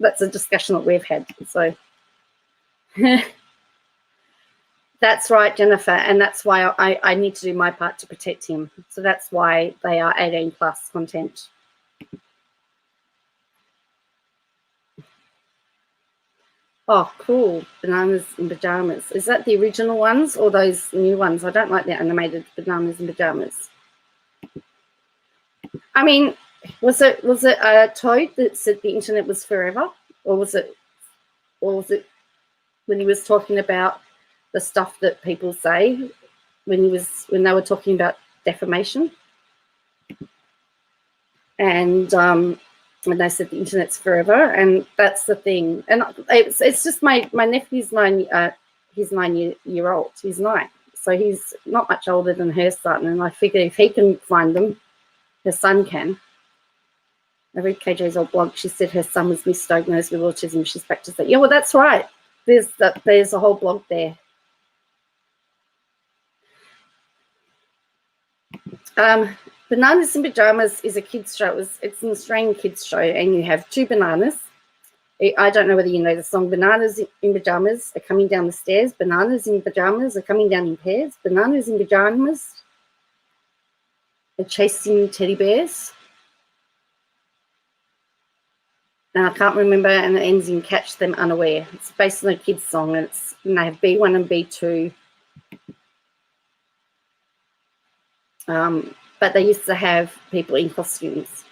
that's a discussion that we've had. So that's right, Jennifer. And that's why I need to do my part to protect him. So that's why they are 18 plus content. Oh, cool. Bananas in Pajamas. Is that the original ones or those new ones? I don't like the animated Bananas in Pajamas. I mean, was it Toad that said the internet was forever? Or was it when he was talking about the stuff that people say when they were talking about defamation? And when they said the internet's forever, and that's the thing. And it's just my nephew's 9 he's 9 year old. He's 9, so he's not much older than her son. And I figure if he can find them, her son can. I read KJ's old blog. She said her son was misdiagnosed with autism. She's practiced it. Yeah, well, that's right. There's a whole blog there. Bananas in Pajamas is a kids show. It's an Australian kids show, and you have two bananas. I don't know whether you know the song. Bananas in pajamas are coming down the stairs. Bananas in pajamas are coming down in pairs. Bananas in pajamas are chasing teddy bears. And I can't remember, and it ends in catch them unaware. It's based on a kids song, and they have B1 and B2. But they used to have people in costumes.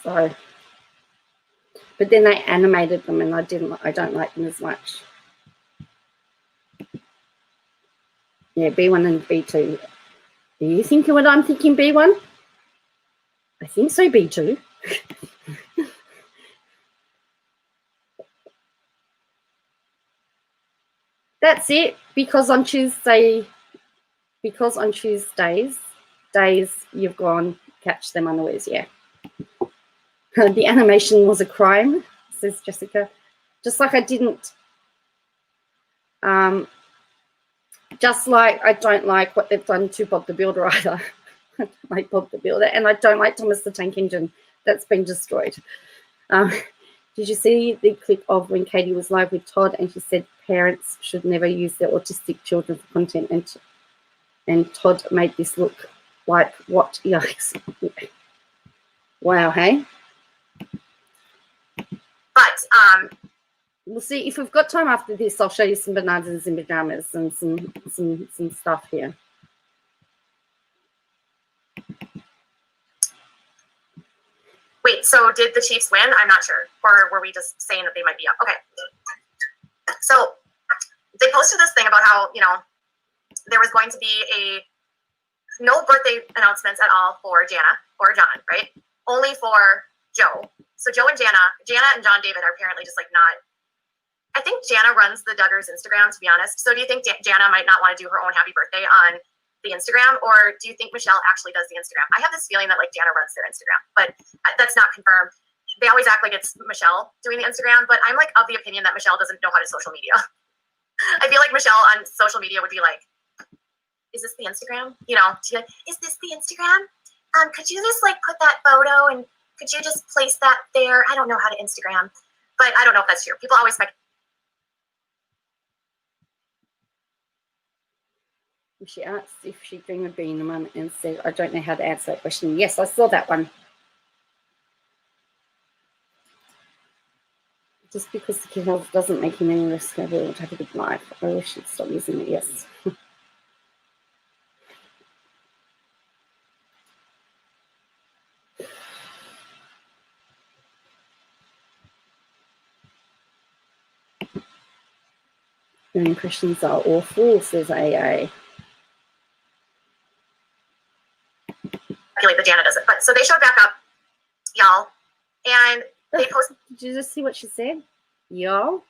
So, but then they animated them, and I don't like them as much. Yeah, B1 and B2. Are you thinking what I'm thinking, B1? I think so, B2. That's it. Because on Tuesdays, you've gone catch them unawares, yeah. The animation was a crime, says Jessica. Just like I didn't, just like I don't like what they've done to Bob the Builder either. I don't like Bob the Builder, and I don't like Thomas the Tank Engine. That's been destroyed. Did you see the clip of when Katie was live with Todd and she said parents should never use their autistic children for content, and Todd made this look like what? Yikes. Wow, hey? But we'll see if we've got time after this. I'll show you some bananas in pajamas and some stuff here. Wait, so did the Chiefs win? I'm not sure. Or were we just saying that they might be up? Okay. So they posted this thing about how, there was going to be no birthday announcements at all for Jana or John, right? Only for Joe. So Joe and Jana and John David are apparently just like not. I think Jana runs the Duggars Instagram, to be honest. So do you think Jana might not want to do her own happy birthday on the Instagram, or do you think Michelle actually does the Instagram? I have this feeling that like Jana runs their Instagram, but that's not confirmed. They always act like it's Michelle doing the Instagram, but I'm like of the opinion that Michelle doesn't know how to social media. I feel like Michelle on social media would be like, is this the Instagram? She's like, is this the Instagram? Could you just like put that photo and could you just place that there? I don't know how to Instagram, but I don't know if that's true. People always make. She asked if she'd dream of being a mum and said, I don't know how to answer that question. Yes, I saw that one. Just because the kid health doesn't make him any less capable to have a good life. I wish she'd stop using it, yes. Your impressions are awful, says AA. I feel like the Jana does it. But so they showed back up, y'all, and they posted. Did you just see what she said? Y'all?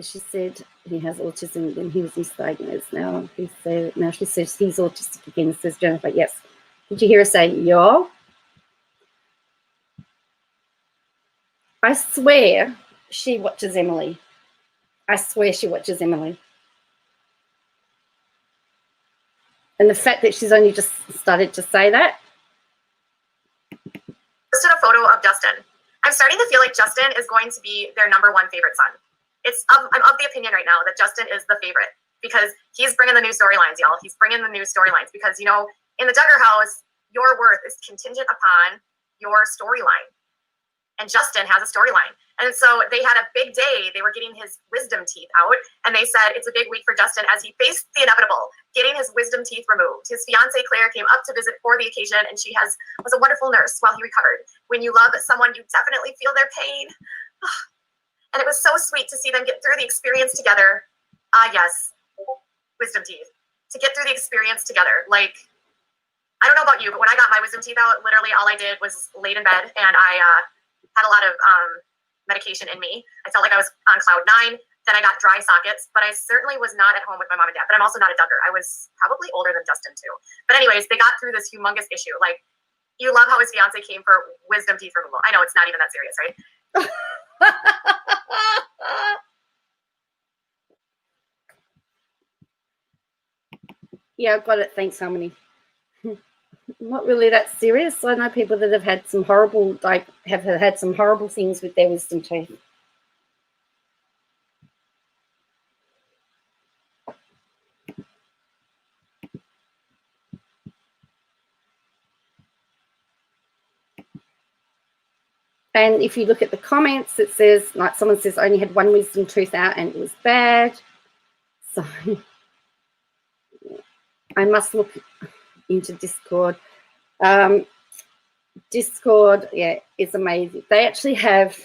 She said he has autism and he was misdiagnosed. Now she says he's autistic again, says Jennifer. Yes. Did you hear her say y'all? I swear she watches Emily. I swear she watches Emily. And the fact that she's only just started to say that. Posted a photo of Justin. I'm starting to feel like Justin is going to be their #1 favorite son. I'm of the opinion right now that Justin is the favorite because he's bringing the new storylines, y'all. He's bringing the new storylines because, in the Duggar house, your worth is contingent upon your storyline. And Justin has a storyline. And so they had a big day. They were getting his wisdom teeth out. And they said it's a big week for Justin as he faced the inevitable, getting his wisdom teeth removed. His fiance, Claire, came up to visit for the occasion, and she was a wonderful nurse while he recovered. When you love someone, you definitely feel their pain. And it was so sweet to see them get through the experience together. Yes, wisdom teeth. To get through the experience together. Like, I don't know about you, but when I got my wisdom teeth out, literally all I did was laid in bed, and I had a lot of medication in me. I felt like I was on cloud 9. Then I got dry sockets, but I certainly was not at home with my mom and dad. But I'm also not a Duggar. I was probably older than Justin too. But anyways, they got through this humongous issue. Like, you love how his fiance came for wisdom teeth removal. I know it's not even that serious, right? Yeah, I've got it. Thanks, Harmony. Not really that serious. I know people that have had some horrible, like, have had some horrible things with their wisdom teeth. And if you look at the comments, it says, like, someone says only had one wisdom tooth out and it was bad. So I must look into Discord. Discord, yeah, it's amazing. They actually have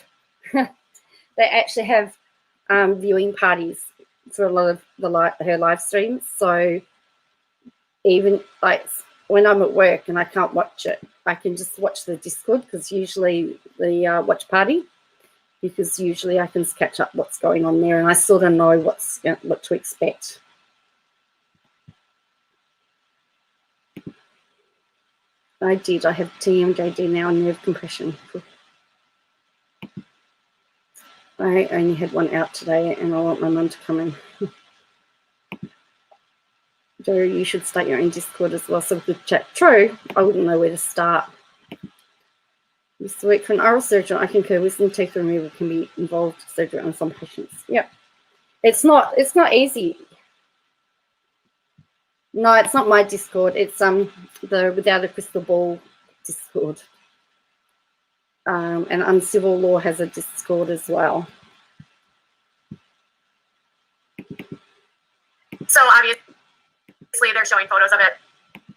viewing parties for a lot of her live streams. So even like when I'm at work and I can't watch it, I can just watch the Discord because usually the watch party, because usually I can catch up what's going on there and I sort of know what to expect. I did. I have TMJD now and nerve compression. I only had one out today and I want my mum to come in. Joe, you should start your own Discord as well so we could chat. True, I wouldn't know where to start. This week for an oral surgeon, I concur wisdom teeth removal can be involved surgery on some patients. Yep. It's not easy. No, it's not my Discord. It's the Without a Crystal Ball Discord. And Uncivil Law has a Discord as well. So obviously they're showing photos of it.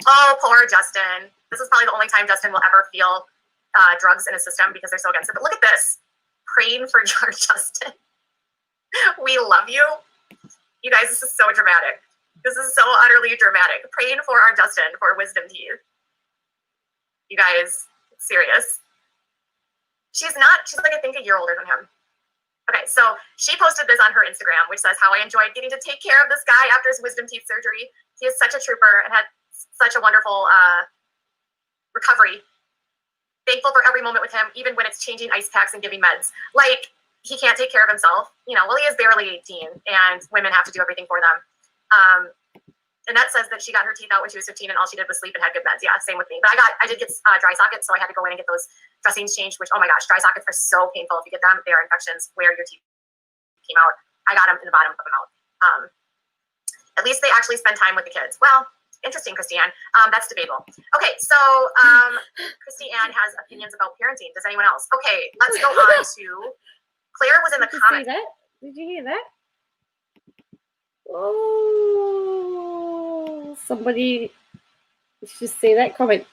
Oh, poor Justin. This is probably the only time Justin will ever feel drugs in his system because they're so against it. But look at this. Praying for Justin. We love you. You guys, this is so dramatic. This is so utterly dramatic. Praying for our Justin for wisdom teeth. You guys, serious. She's like, I think a year older than him. Okay, so she posted this on her Instagram, which says, how I enjoyed getting to take care of this guy after his wisdom teeth surgery. He is such a trooper and had such a wonderful recovery. Thankful for every moment with him, even when it's changing ice packs and giving meds. Like, he can't take care of himself. You know, well, he is barely 18, and women have to do everything for them. And that says that she got her teeth out when she was 15, and all she did was sleep and had good meds. Yeah, same with me. But I did get dry sockets, so I had to go in and get those dressings changed, which, oh my gosh, dry sockets are so painful. If you get them, they are infections where your teeth came out. I got them in the bottom of the mouth. At least they actually spend time with the kids. Well, interesting, Christiane. That's debatable. Okay, so Christiane has opinions about parenting. Does anyone else? Okay, let's go on to Claire was in the comments. Did you hear that? Oh, somebody should see that comment.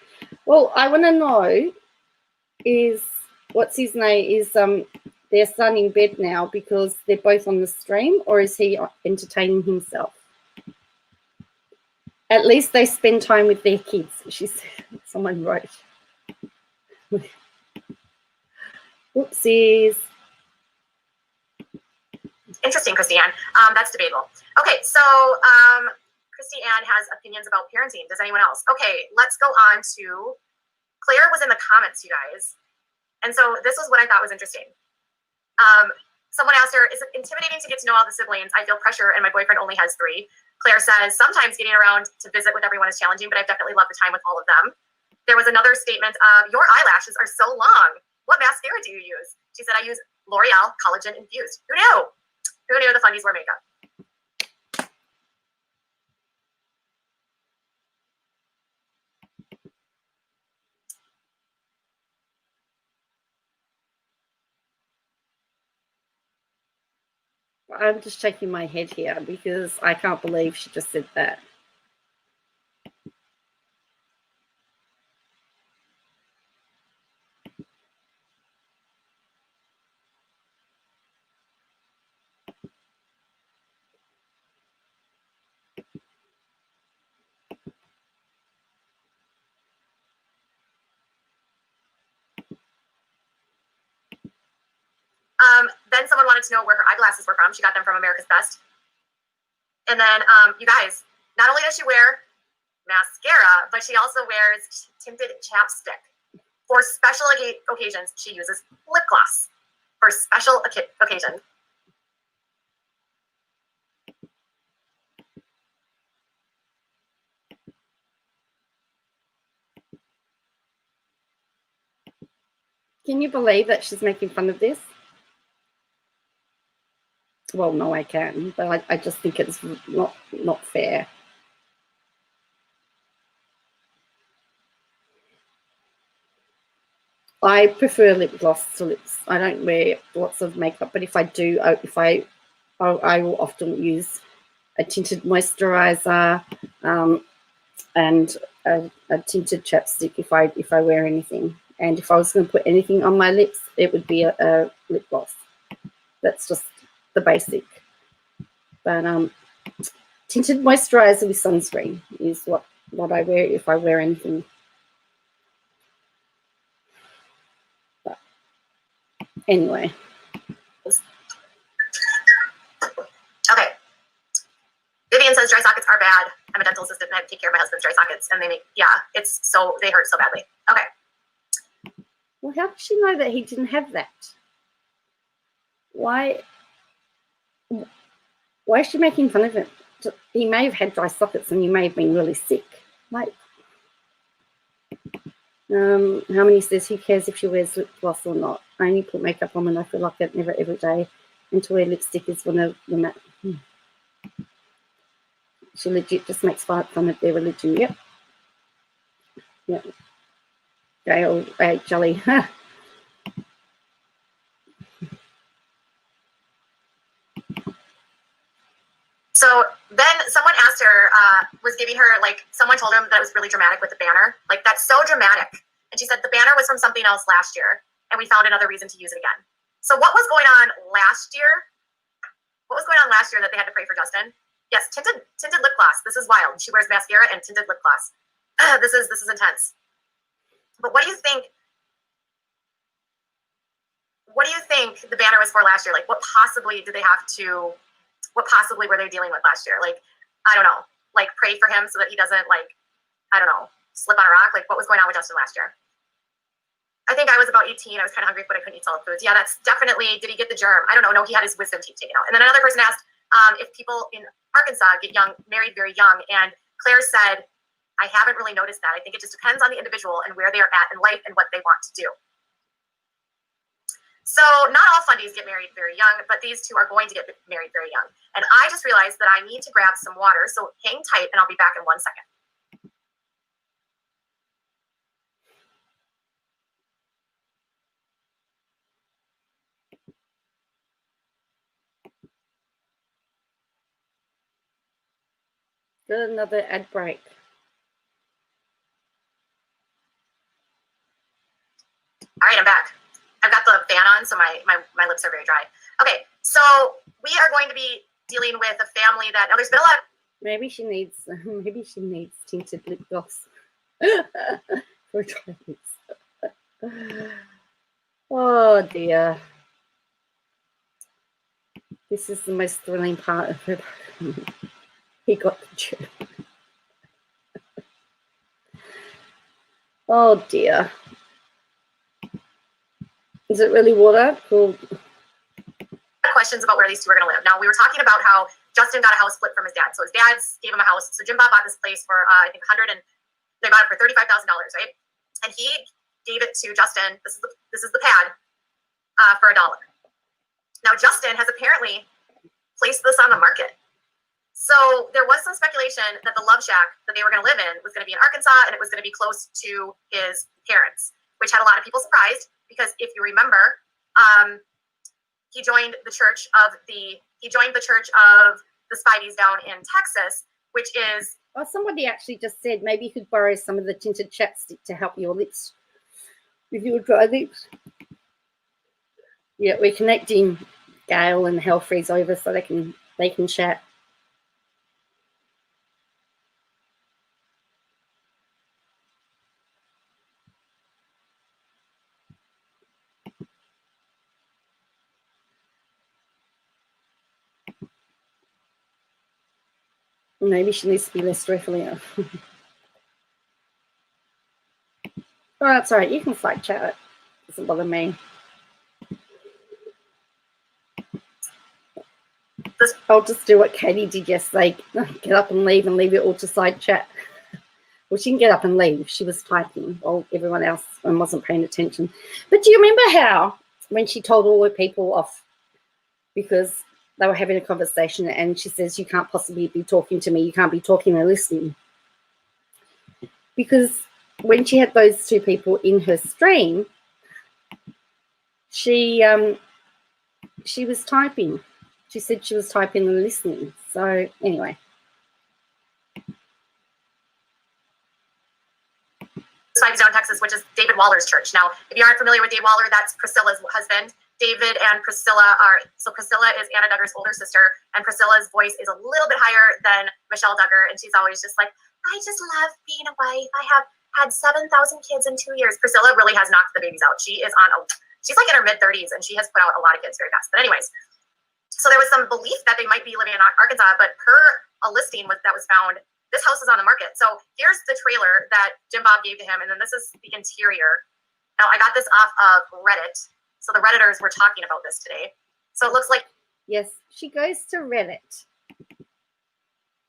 Well, I want to know is what's his name? Is their son in bed now because they're both on the stream, or is he entertaining himself? At least they spend time with their kids. She said, someone wrote. Whoopsies. Interesting, Christiane. That's debatable. Okay, so Christiane has opinions about parenting. Does anyone else? Okay, let's go on to Claire was in the comments, you guys. And so this was what I thought was interesting. Someone asked her, is it intimidating to get to know all the siblings? I feel pressure and my boyfriend only has 3. Claire says, sometimes getting around to visit with everyone is challenging, but I've definitely loved the time with all of them. There was another statement of, your eyelashes are so long. What mascara do you use? She said, I use L'Oreal Collagen Infused. Who knew? Who knew the fundies were makeup? I'm just shaking my head here because I can't believe she just said that. Then someone wanted to know where her eyeglasses were from. She got them from America's Best. And then, you guys, not only does she wear mascara, but she also wears tinted chapstick. For special occasions, she uses lip gloss for special occasions. Can you believe that she's making fun of this? Well, no, I can, but I just think it's not fair. I prefer lip gloss to lips. I don't wear lots of makeup, but if I do, I will often use a tinted moisturizer and a tinted chapstick if I wear anything. And if I was going to put anything on my lips, it would be a lip gloss. That's just the basic. But tinted moisturizer with sunscreen is what I wear if I wear anything. But anyway. Okay. Vivian says dry sockets are bad. I'm a dental assistant and I take care of my husband's dry sockets, and they hurt so badly. Okay. Well, how does she know that he didn't have that? Why is she making fun of him? He may have had dry sockets and you may have been really sick. Like, how many says, who cares if she wears lip gloss or not? I only put makeup on when I feel like it, never every day. And to wear lipstick is one of the She legit just makes fun of their religion. Yep. Yep. Gail, Jelly. So then someone asked her, was giving her, like, someone told her that it was really dramatic with the banner. Like, that's so dramatic. And she said the banner was from something else last year, and we found another reason to use it again. So what was going on last year? What was going on last year that they had to pray for Justin? Yes, tinted lip gloss. This is wild. She wears mascara and tinted lip gloss. This is intense. But what do you think? What do you think the banner was for last year? Like, what possibly did they have to? What possibly were they dealing with last year? Like, I don't know. Like, pray for him so that he doesn't, like, I don't know, slip on a rock. Like, what was going on with Justin last year? I think I was about 18. I was kind of hungry, but I couldn't eat solid foods. Yeah, that's definitely. Did he get the germ? I don't know. No, he had his wisdom teeth taken out. And then another person asked if people in Arkansas get married very young. And Claire said, I haven't really noticed that. I think it just depends on the individual and where they are at in life and what they want to do. So not all fundies get married very young, but these two are going to get married very young. And I just realized that I need to grab some water. So hang tight and I'll be back in 1 second. Got another ad break. All right, I'm back. I've got the fan on, so my lips are very dry. Okay, so we are going to be dealing with a family that, now there's been a lot of... Maybe she needs tinted lip gloss for dry lips. Oh dear. This is the most thrilling part of it. He got the germ. Oh dear. Is it really water? Cool. Questions about where these two are going to live. Now, we were talking about how Justin got a house split from his dad. So his dad gave him a house. So Jim Bob bought this place for, I think, they bought it for $35,000, right? And he gave it to Justin. This is the pad for $1. Now, Justin has apparently placed this on the market. So there was some speculation that the love shack that they were going to live in was going to be in Arkansas, and it was going to be close to his parents, which had a lot of people surprised because if you remember, he joined the church of the Spideys down in Texas, which is... Oh, somebody actually just said maybe you could borrow some of the tinted chapstick to help your lips with your dry lips. Yeah, we're connecting Gail and Hellfreeze over so they can chat. Maybe she needs to be less stressful out. Oh, that's all right. You can fight chat. It doesn't bother me. I'll just do what Katie did yesterday. Get up and leave it all to side chat. Well, she didn't get up and leave. She was typing while everyone else wasn't paying attention. But do you remember how when she told all the people off because they were having a conversation and she says, you can't possibly be talking to me. You can't be talking and listening. Because when she had those two people in her stream, she was typing. She said she was typing and listening. So anyway. Down Texas, which is David Waller's church. Now, if you aren't familiar with Dave Waller, that's Priscilla's husband. David and Priscilla Priscilla is Anna Duggar's older sister, and Priscilla's voice is a little bit higher than Michelle Duggar, and she's always just like, I just love being a wife. I have had 7,000 kids in 2 years. Priscilla really has knocked the babies out. She's like in her mid-30s, and she has put out a lot of kids very fast. But anyways, so there was some belief that they might be living in Arkansas, but per a listing that was found, this house is on the market. So here's the trailer that Jim Bob gave to him, and then this is the interior. Now, I got this off of Reddit. So the Redditors were talking about this today. So it looks like... Yes, she goes to Reddit.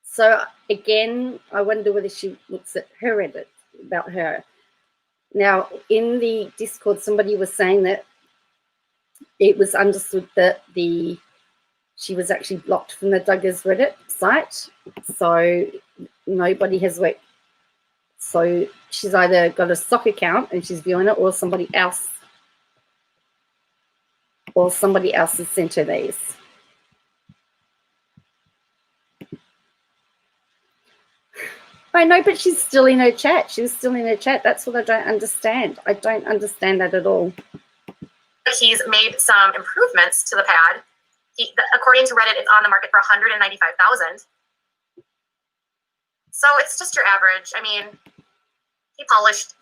So again, I wonder whether she looks at her Reddit about her. Now, in the Discord, somebody was saying that it was understood that she was actually blocked from the Duggars Reddit site. So nobody has worked. So she's either got a stock account and she's viewing it, or somebody else has sent her these. I know, but she's still in her chat. She was still in her chat. That's what I don't understand. I don't understand that at all. He's made some improvements to the pad. According to Reddit, it's on the market for $195,000. So it's just your average. I mean, he polished,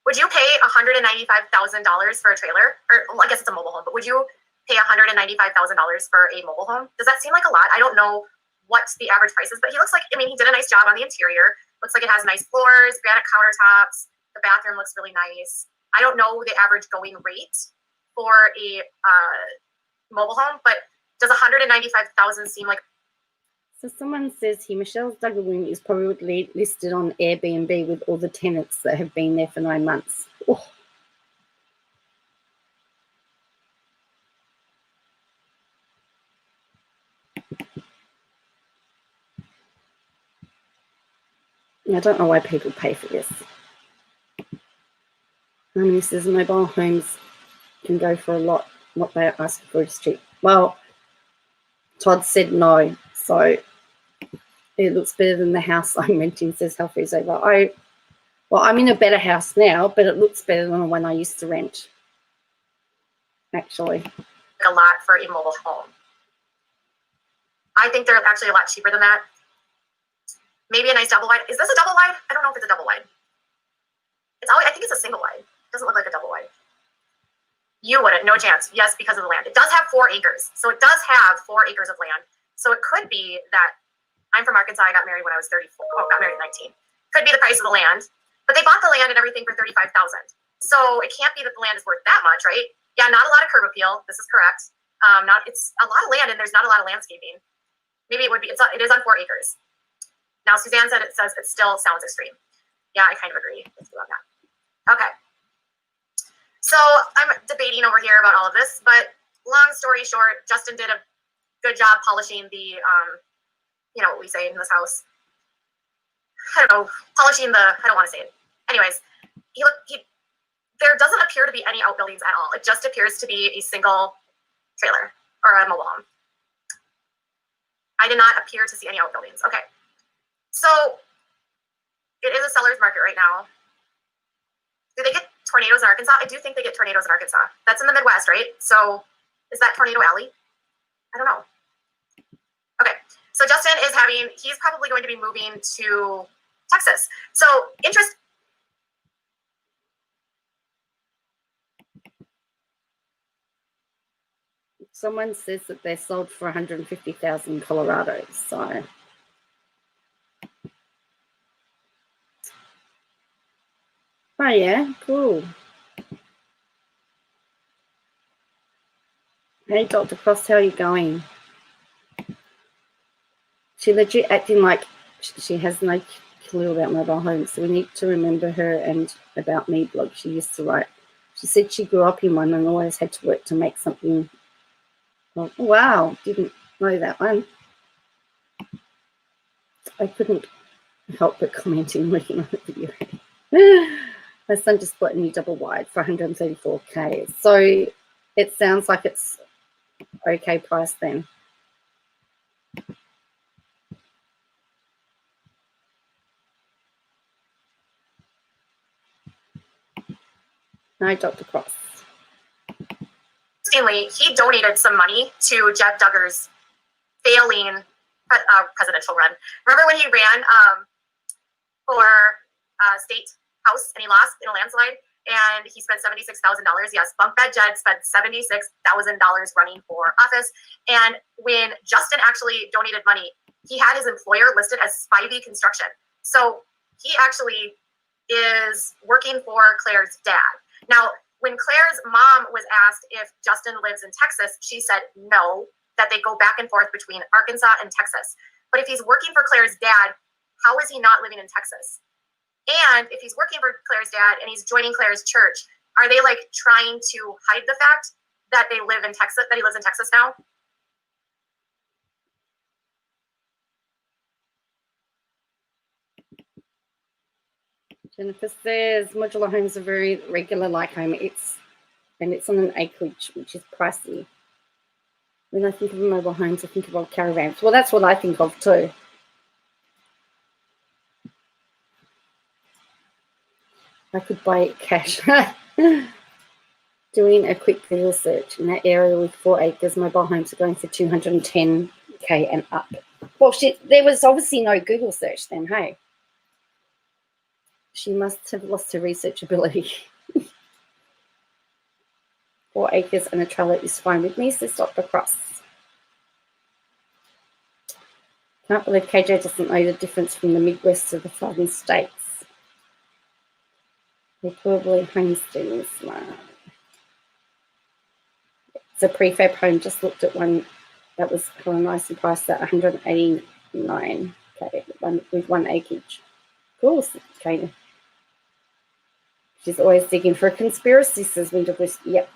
Would you pay $195,000 for a trailer? Or well, I guess it's a mobile home, but would you pay $195,000 for a mobile home? Does that seem like a lot? I don't know what the average price is, but he looks like, he did a nice job on the interior. Looks like it has nice floors, granite countertops. The bathroom looks really nice. I don't know the average going rate for a mobile home, but does $195,000 seem like... So someone says here, Michelle's Duggar room is probably listed on Airbnb with all the tenants that have been there for 9 months. Oh. I don't know why people pay for this. He says mobile homes can go for a lot. What they're asking for is cheap. Well, Todd said no, so it looks better than the house I'm renting, says Huffy's over. I'm in a better house now, but it looks better than the one I used to rent, actually. A lot for a mobile home. I think they're actually a lot cheaper than that. Maybe a nice double wide. Is this a double wide? I don't know if it's a double wide. I think it's a single wide. It doesn't look like a double wide. You wouldn't, no chance. Yes, because of the land. It does have 4 acres. So it does have 4 acres of land. So it could be that I'm from Arkansas. I got married when I was 34. Oh, got married at 19. Could be the price of the land. But they bought the land and everything for $35,000. So it can't be that the land is worth that much, right? Yeah, not a lot of curb appeal. This is correct. It's a lot of land and there's not a lot of landscaping. Maybe it would be. It is on 4 acres. Now Suzanne said it still sounds extreme. Yeah, I kind of agree with you on that. Okay. So I'm debating over here about all of this, but long story short, Justin did a good job polishing the, what we say in this house. I don't know, polishing I don't want to say it. Anyways, there doesn't appear to be any outbuildings at all. It just appears to be a single trailer or a mobile home. I did not appear to see any outbuildings. Okay. So it is a seller's market right now. Do they get tornadoes in Arkansas? I do think they get tornadoes in Arkansas. That's in the Midwest, right? So is that Tornado Alley? I don't know. Okay. So Justin he's probably going to be moving to Texas. So Someone says that they're sold for $150,000 in Colorado. So oh yeah, cool. Hey Dr. Cross, how are you going? She legit acting like she has no a little about mobile homes. So we need to remember her and About Me blog she used to write. She said she grew up in one and always had to work to make something. Oh, wow, didn't know that one. I couldn't help but commenting working on the video. My son just bought a new double wide for 134K. So it sounds like it's okay price then. No, Dr. Cross. Stanley, he donated some money to Jeff Duggars' failing presidential run. Remember when he ran for state house and he lost in a landslide? And he spent $76,000. Yes, bunk bed Jed spent $76,000 running for office. And when Justin actually donated money, he had his employer listed as Spivey Construction. So he actually is working for Claire's dad. Now, when Claire's mom was asked if Justin lives in Texas, she said no, that they go back and forth between Arkansas and Texas. But if he's working for Claire's dad, how is he not living in Texas? And if he's working for Claire's dad and he's joining Claire's church, are they like trying to hide the fact that they live in Texas, that he lives in Texas now? Jennifer says modular homes are very regular like home. It's on an acreage, which is pricey. When I think of mobile homes, I think of old caravans. Well, that's what I think of too. I could buy it cash. Doing a quick Google search in that area with 4 acres, mobile homes are going for 210K and up. Well, there was obviously no Google search then, hey? She must have lost her research ability. 4 acres and a trailer is fine with me, says Dr. Cross. Can't believe KJ doesn't know the difference from the Midwest to the southern states. They're probably homesteading smart. It's a prefab home. Just looked at one that was kind of nice and priced at 189K with 1 acreage. Cool, Katie. She's always digging for a conspiracy, says Winter. Yep.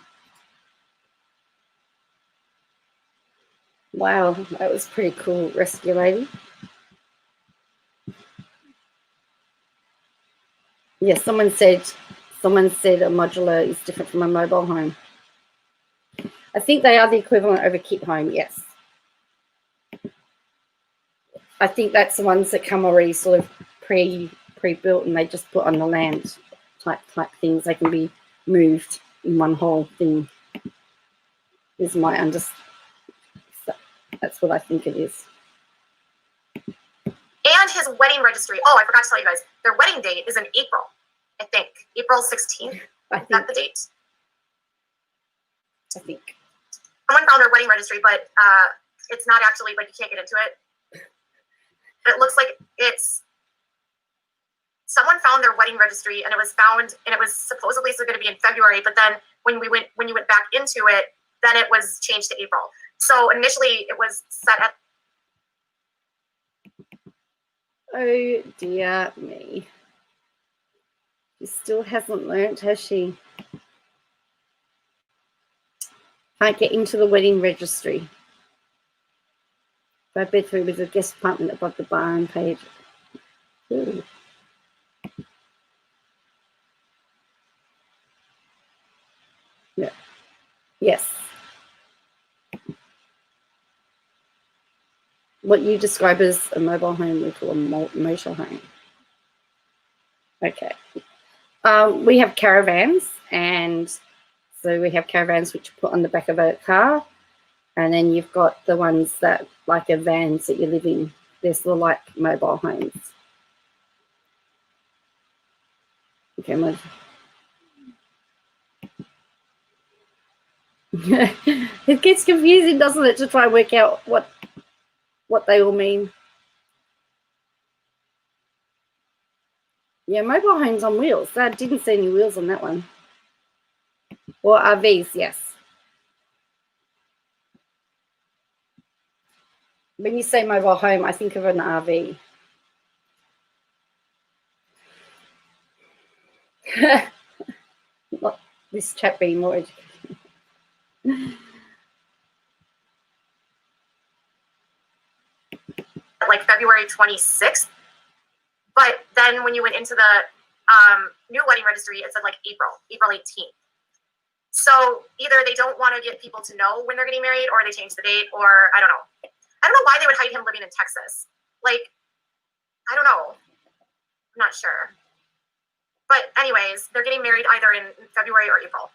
Wow, that was pretty cool, rescue lady. Yes, someone said a modular is different from a mobile home. I think they are the equivalent of a kit home, yes. I think that's the ones that come already sort of pre-built and they just put on the land type things. They can be moved in one whole thing, is my understanding. That's what I think it is. And his wedding registry. Oh, I forgot to tell you guys. Their wedding date is in April, I think. April 16th. Is that the date? I think. Someone found their wedding registry, but it's not actually, like, you can't get into it. It looks like it's, someone found their wedding registry and it was found, and it was supposedly going to be in February, but then when you went back into it, then it was changed to April. So initially it was set at. Oh dear me. She still hasn't learnt, has she? Can't get into the wedding registry. 5-bedroom with a guest apartment above the barn page. Ooh. Yeah. Yes. What you describe as a mobile home, we call a motor home. Okay. We have caravans, and so we have caravans which you put on the back of a car, and then you've got the ones that like are vans that you live in. They're sort of like mobile homes. Okay, it gets confusing, doesn't it, to try and work out what they all mean. Yeah, mobile homes on wheels. I didn't see any wheels on that one. Or RVs, yes. When you say mobile home, I think of an RV. Not this chat being more educational. Like February 26th. But then when you went into the new wedding registry, it said like April 18th. So either they don't want to get people to know when they're getting married, or they change the date, or I don't know. I don't know why they would hide him living in Texas. Like, I don't know. I'm not sure. But anyways, they're getting married either in February or April.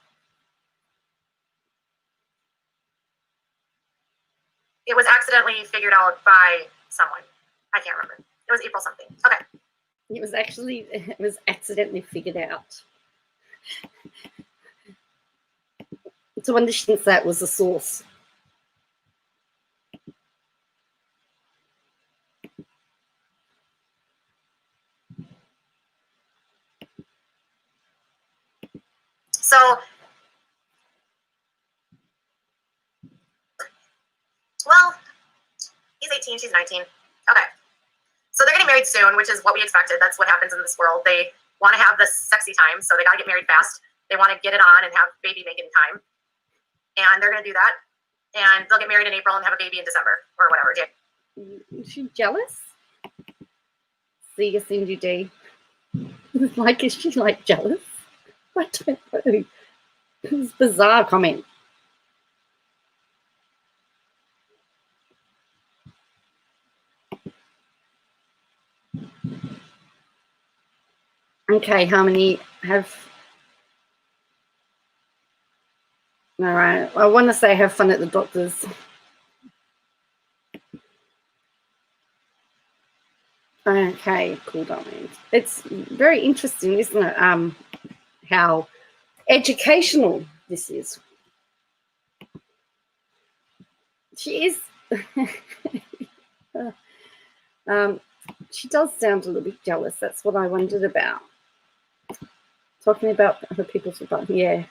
It was accidentally figured out by someone. I can't remember. It was April something. Okay. It was accidentally figured out. It's a wonder she thinks that was the source. So, well, he's 18, she's 19. Okay. So they're getting married soon, which is what we expected. That's what happens in this world. They want to have this sexy time, so they got to get married fast. They want to get it on and have baby making time. And they're going to do that. And they'll get married in April and have a baby in December or whatever. Is she jealous? See you soon, you do. Like, is she like jealous? I don't know. It was a bizarre comment. Okay, Harmony, all right. I want to say have fun at the doctor's. Okay, cool, darling. It's very interesting, isn't it? How educational this is. She is. She does sound a little bit jealous. That's what I wondered about. Talking about other people's advice. Yeah.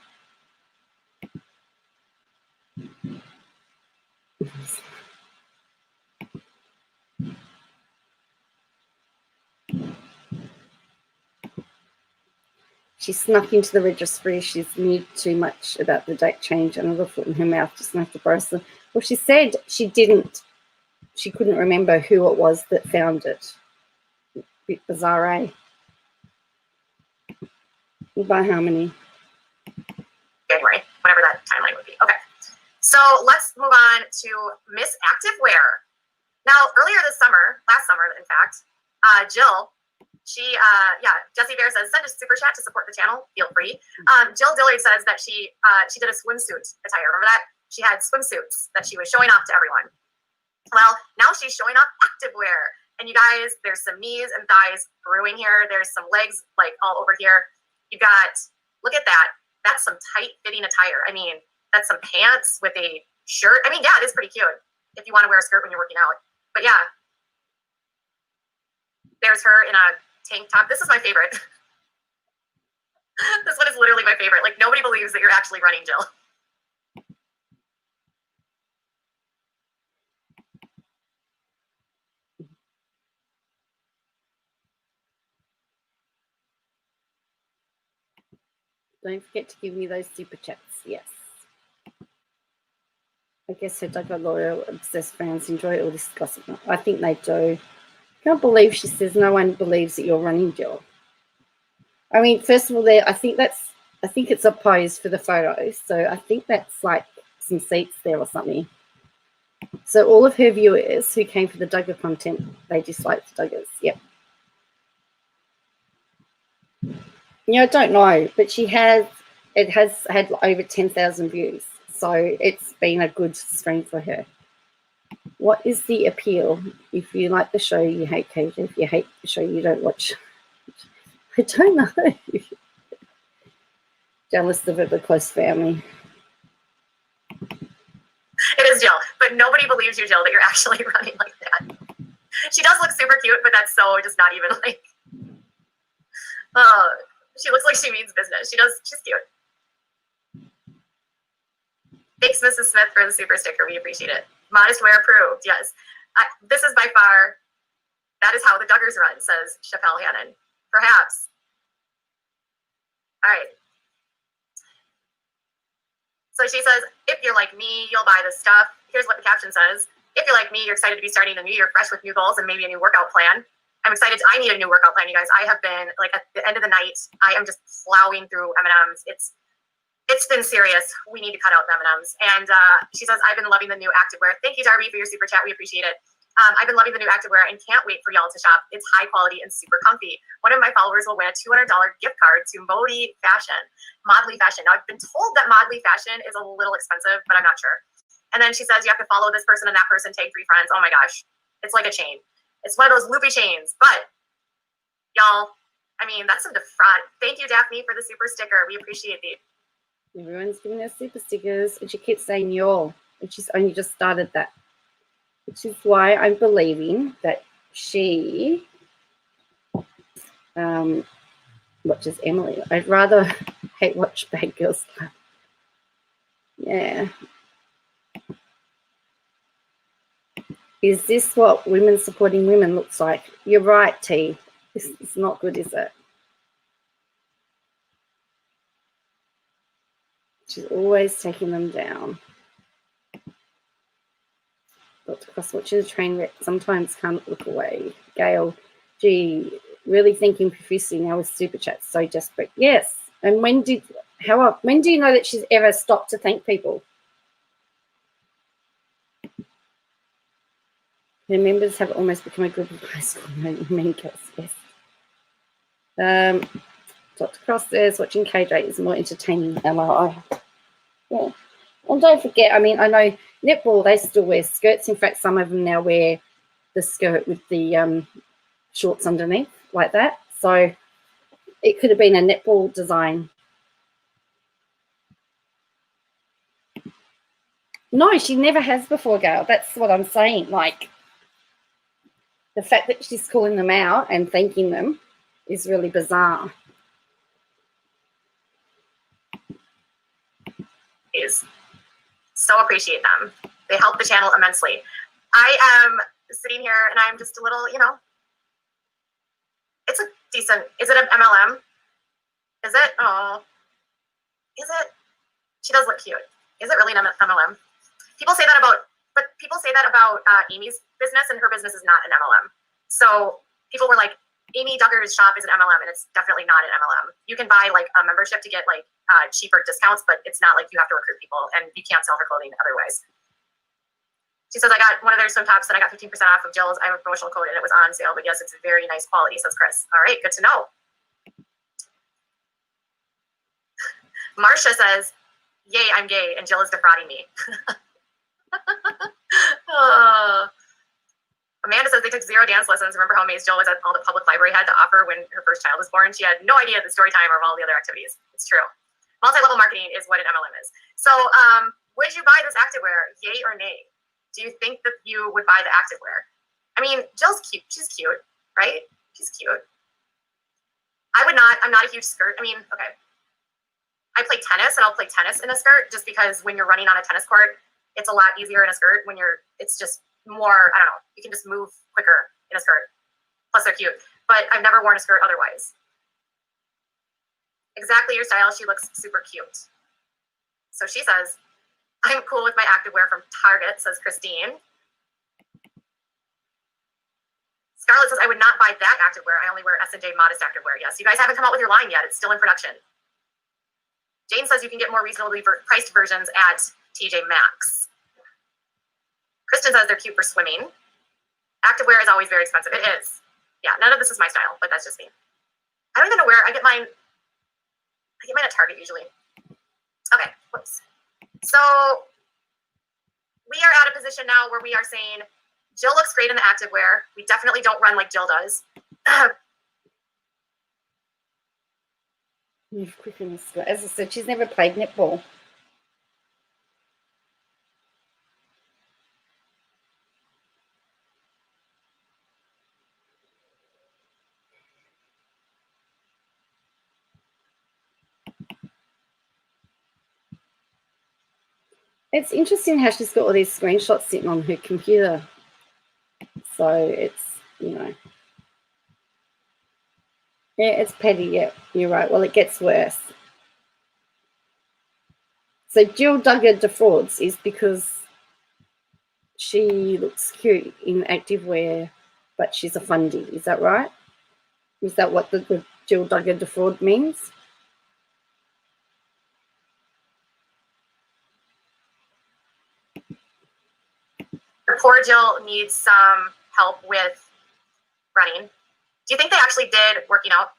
She snuck into the registry. She's knew too much about the date change, another foot in her mouth, just enough to borrow them. Well, she said she couldn't remember who it was that found it. A bit bizarre, eh? By Harmony. January, whatever that timeline would be. Okay. So let's move on to Miss Activewear. Now, last summer, in fact, Jill, Jessie Bear says, send a super chat to support the channel. Feel free. Jill Dillard says that she did a swimsuit attire. Remember that? She had swimsuits that she was showing off to everyone. Well, now she's showing off activewear. And you guys, there's some knees and thighs brewing here. There's some legs like all over here. You got, look at that. That's some tight fitting attire. I mean, that's some pants with a shirt. I mean, yeah, it is pretty cute if you want to wear a skirt when you're working out. But yeah, there's her in a tank top. This is my favorite. This one is literally my favorite. Like, nobody believes that you're actually running, Jill. Don't forget to give me those super chats. Yes. I guess her Duggar loyal, obsessed fans enjoy all this gossip. I think they do. Can't believe she says no one believes that you're running, Jill. I mean, first of all, I think it's a pose for the photo. So I think that's like some seats there or something. So all of her viewers who came for the Duggar content, they disliked the Duggars. Yep. I don't know, but it has had over 10,000 views. So it's been a good stream for her. What is the appeal? If you like the show, you hate Kate. If you hate the show, you don't watch. I don't know. Jealous of a close family. It is Jill, but nobody believes you, Jill, that you're actually running like that. She does look super cute, but that's so just not even like. She looks like she means business. She's cute. Thanks, Mrs. Smith, for the super sticker. We appreciate it. Modest wear approved. Yes. This is by far, that is how the Duggars run, says Chappelle Hannon. Perhaps. So she says, if you're like me, you'll buy this stuff. Here's what the caption says. If you're like me, you're excited to be starting the new year fresh with new goals and maybe a new workout plan. I'm excited. I need a new workout plan, you guys. I have been, like, at the end of the night, I am just plowing through M&Ms. It's been serious. We need to cut out the M&Ms. And she says, I've been loving the new activewear. Thank you, Darby, for your super chat. We appreciate it. I've been loving the new activewear and can't wait for y'all to shop. It's high quality and super comfy. One of my followers will win a $200 gift card to Modly Fashion. Now, I've been told that Modly Fashion is a little expensive, but I'm not sure. And then she says you have to follow this person and that person, tag 3 friends. Oh my gosh. It's like a chain. It's one of those loopy chains. But y'all, I mean, that's some defraud. Thank you, Daphne, for the super sticker. We appreciate it. Everyone's giving her super stickers, and she keeps saying y'all, and she's only just started that, which is why I'm believing that she watches Emily. I'd rather hate watch Bad Girls Club. Yeah. Is this what women supporting women looks like? You're right, T. It's not good, is it? She's always taking them down. Dr. Cross watches a train wreck. Sometimes can't look away. Gail, gee, really thinking profusely now with super chats. So desperate. Yes. And when do you know that she's ever stopped to thank people? Her members have almost become a group of high school men girls. Yes. Dr. Cross says watching KJ is more entertaining than LRI. Yeah. And don't forget, I mean, I know netball, they still wear skirts. In fact, some of them now wear the skirt with the shorts underneath like that. So it could have been a netball design. No, she never has before, Gail. That's what I'm saying. Like, the fact that she's calling them out and thanking them is really bizarre. So appreciate them. They help the channel immensely. I am sitting here and I'm just a little, it's a decent, is it an MLM? Is it? Oh, is it? She does look cute. Is it really an MLM? People say that about Amy's business, and her business is not an MLM. So people were like, Amy Duggars shop is an MLM, and it's definitely not an MLM. You can buy like a membership to get like cheaper discounts, but it's not like you have to recruit people, and you can't sell her clothing otherwise. She says, I got one of their swim tops and I got 15% off of Jill's. I have a promotional code and it was on sale, but yes, it's very nice quality, says Chris. All right, good to know. Marcia says, yay, I'm gay, and Jill is defrauding me. Amanda says they took 0 dance lessons. Remember how amazed Jill was at all the public library had to offer when her first child was born? She had no idea the story time or all the other activities. It's true. Multi-level marketing is what an MLM is. So would you buy this activewear, yay or nay? Do you think that you would buy the activewear? I mean, Jill's cute. She's cute, right? She's cute. I would not. I'm not a huge skirt. I mean, okay. I play tennis, and I'll play tennis in a skirt just because when you're running on a tennis court, it's a lot easier in a skirt when it's just more, I don't know, you can just move quicker in a skirt. Plus they're cute. But I've never worn a skirt otherwise. Exactly your style. She looks super cute. So she says, I'm cool with my activewear from Target, says Christine. Scarlett says, I would not buy that activewear. I only wear S&J modest activewear. Yes, you guys haven't come out with your line yet. It's still in production. Jane says you can get more reasonably priced versions at TJ Maxx. Kristen says they're cute for swimming. Activewear is always very expensive. It is. Yeah, none of this is my style, but that's just me. I don't even know where I get mine. I get mine at Target usually. Okay, whoops. So we are at a position now where we are saying Jill looks great in the activewear. We definitely don't run like Jill does. As I said, she's never played netball. It's interesting how she's got all these screenshots sitting on her computer. So it's, Yeah, it's petty. Yeah, you're right. Well, it gets worse. So Jill Duggar defrauds is because she looks cute in activewear, but she's a fundie. Is that right? Is that what the Jill Duggar defraud means? Poor Jill needs some help with running. Do you think they actually did working out?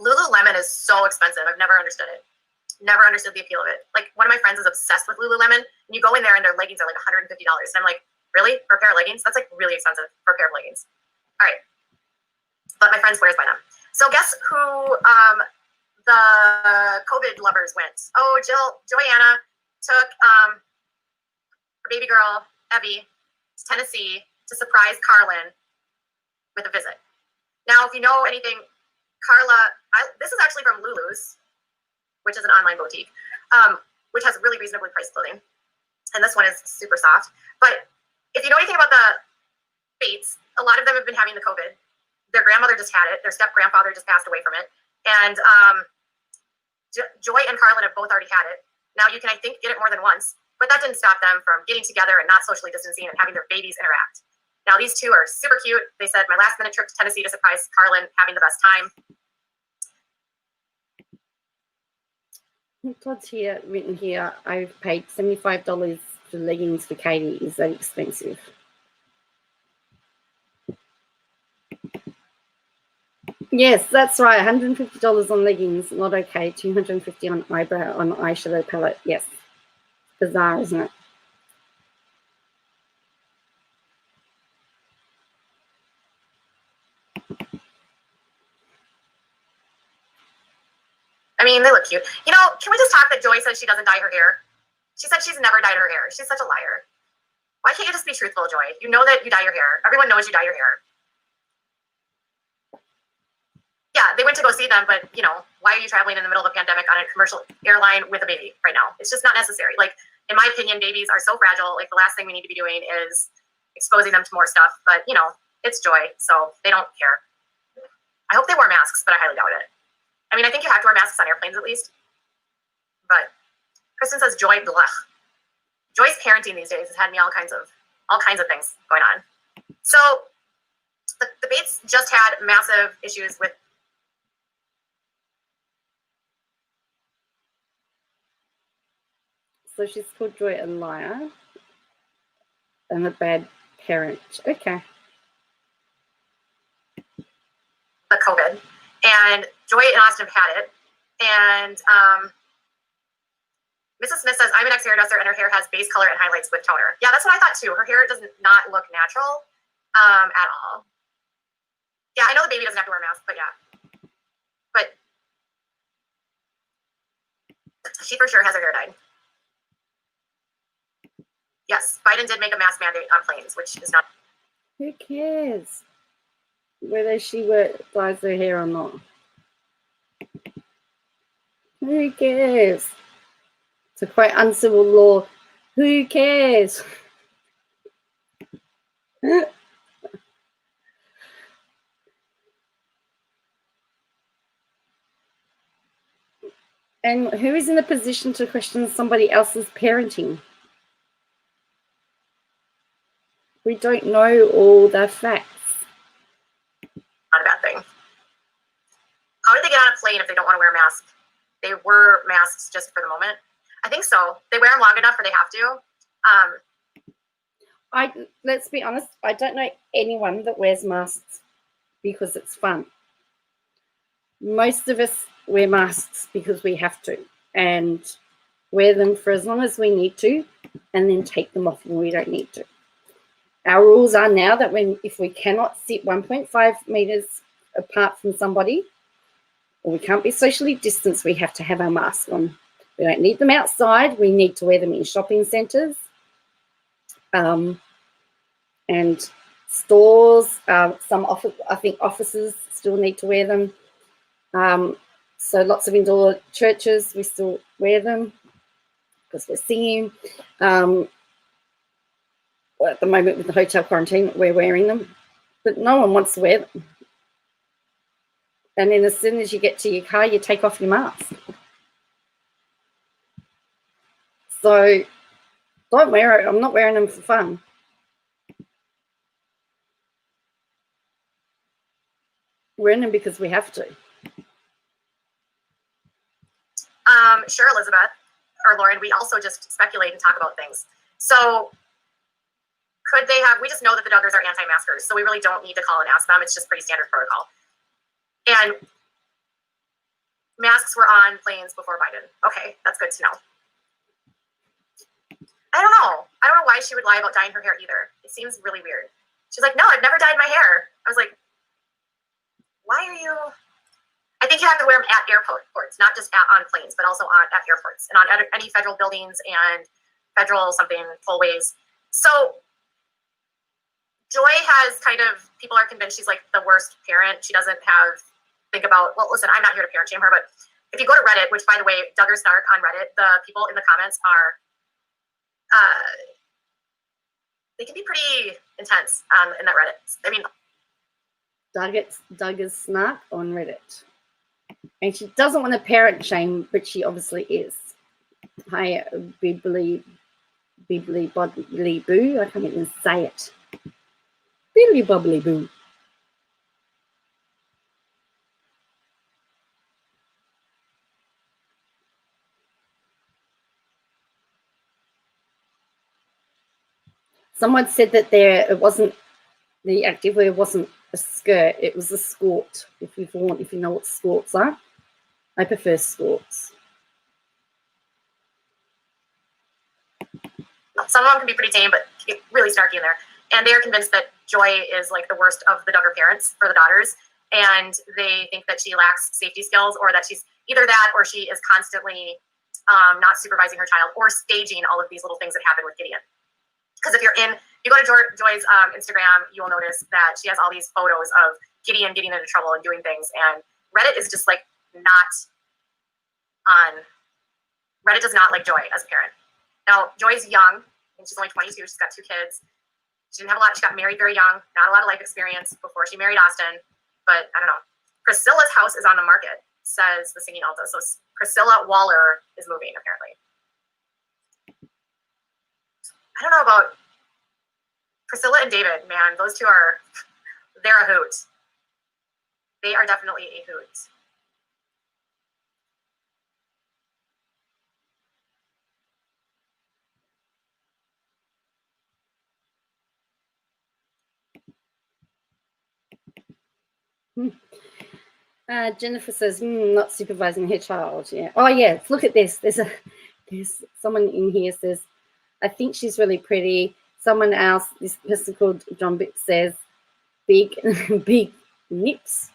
Lululemon is so expensive. I've never understood it. Never understood the appeal of it. Like, one of my friends is obsessed with Lululemon, and you go in there and their leggings are like $150. And I'm like, really? For a pair of leggings? That's like really expensive for a pair of leggings. All right. But my friend swears by them. So guess who the COVID lovers went? Oh, Joanna took her baby girl, Abby, to Tennessee to surprise Carlin with a visit. Now, if you know anything, Carla, this is actually from Lulu's, which is an online boutique, which has really reasonably priced clothing. And this one is super soft. But if you know anything about the Bates, a lot of them have been having the COVID. Their grandmother just had it. Their step-grandfather just passed away from it. And Joy and Carlin have both already had it. Now you can, I think, get it more than once. But that didn't stop them from getting together and not socially distancing and having their babies interact. Now these two are super cute. They said, my last-minute trip to Tennessee to surprise Carlin, having the best time. Todd's here, written here, I've paid $75 for leggings for Katie. Is that expensive? Yes, that's right. $150 on leggings, not okay. $250 on eyeshadow palette. Yes. Bizarre, isn't it? I mean, they look cute. You know, can we just talk that Joy says she doesn't dye her hair? She said she's never dyed her hair. She's such a liar. Why can't you just be truthful, Joy? You know that you dye your hair. Everyone knows you dye your hair. Yeah, they went to go see them, but, you know, why are you traveling in the middle of a pandemic on a commercial airline with a baby right now? It's just not necessary. Like, in my opinion, babies are so fragile. Like, the last thing we need to be doing is exposing them to more stuff. But, you know, it's Joy, so they don't care. I hope they wore masks, but I highly doubt it. I mean, I think you have to wear masks on airplanes at least. But Kristen says Joy blech. Joy's parenting these days has had me all kinds of things going on. So the Bates just had massive issues with. So she's called Joy a liar and a bad parent. Okay. The COVID, and Joy and Austin have had it, and Mrs. Smith says, I'm an ex-hairdresser and her hair has base color and highlights with toner. Yeah, that's what I thought too. Her hair does not look natural at all. Yeah, I know the baby doesn't have to wear a mask, but yeah. But she for sure has her hair dyed. Yes, Biden did make a mask mandate on planes, which is not. Who cares whether she dyes her hair or not? Who cares? To quote uncivil law, who cares? And who is in a position to question somebody else's parenting? We don't know all the facts. Not a bad thing. How did they get on a plane if they don't want to wear a mask? They wear masks just for the moment. I think so. They wear them long enough where they have to. Let's be honest, I don't know anyone that wears masks because it's fun. Most of us wear masks because we have to and wear them for as long as we need to and then take them off when we don't need to. Our rules are now that if we cannot sit 1.5 meters apart from somebody or we can't be socially distanced, we have to have our masks on. We don't need them outside. We need to wear them in shopping centres and stores. I think offices still need to wear them. So lots of indoor churches, we still wear them because we're singing. Well, at the moment with the hotel quarantine, we're wearing them, but no one wants to wear them. And then as soon as you get to your car, you take off your mask. So don't wear it. I'm not wearing them for fun. Wearing them because we have to. Sure, Elizabeth or Lauren, we also just speculate and talk about things. So could they have, we just know that the Duggars are anti-maskers, so we really don't need to call and ask them. It's just pretty standard protocol. And masks were on planes before Biden. Okay, that's good to know. I don't know. I don't know why she would lie about dyeing her hair either. It seems really weird. She's like, no, I've never dyed my hair. I was like, why are you? I think you have to wear them at airports, not just on planes, but also at airports and on any federal buildings and federal something tollways. So Joy has kind of, people are convinced she's like the worst parent. She doesn't think about, well, listen, I'm not here to parent shame her, but if you go to Reddit, which by the way, Duggars Snark on Reddit, the people in the comments are, they can be pretty intense in that Reddit. I mean, Duggars Snark on Reddit. And she doesn't want to parent shame, but she obviously is. Hi, Bibbly Bobbly Boo. I can't even say it. Bibbly Bobbly Boo. Someone said that it wasn't, the activewear wasn't a skirt, it was a skort. If you know what skorts are. I prefer skorts. Some of them can be pretty tame, but get really snarky in there. And they are convinced that Joy is like the worst of the Duggar parents for the daughters. And they think that she lacks safety skills, or that she's either that or she is constantly not supervising her child or staging all of these little things that happen with Gideon. Because if you go to Joy's Instagram, you will notice that she has all these photos of Gideon getting into trouble and doing things. And Reddit is just like not on. Reddit does not like Joy as a parent. Now, Joy's young, and she's only 22. She's got 2 kids. She didn't have a lot. She got married very young. Not a lot of life experience before she married Austin. But I don't know. Priscilla's house is on the market, says the singing alto. So Priscilla Waller is moving, apparently. I don't know about Priscilla and David, man. Those two they're a hoot. They are definitely a hoot. Jennifer says, not supervising her child. Yeah. Oh, yeah. Look at this. There's someone in here says, I think she's really pretty. Someone else, this person called John Bick says, big nips.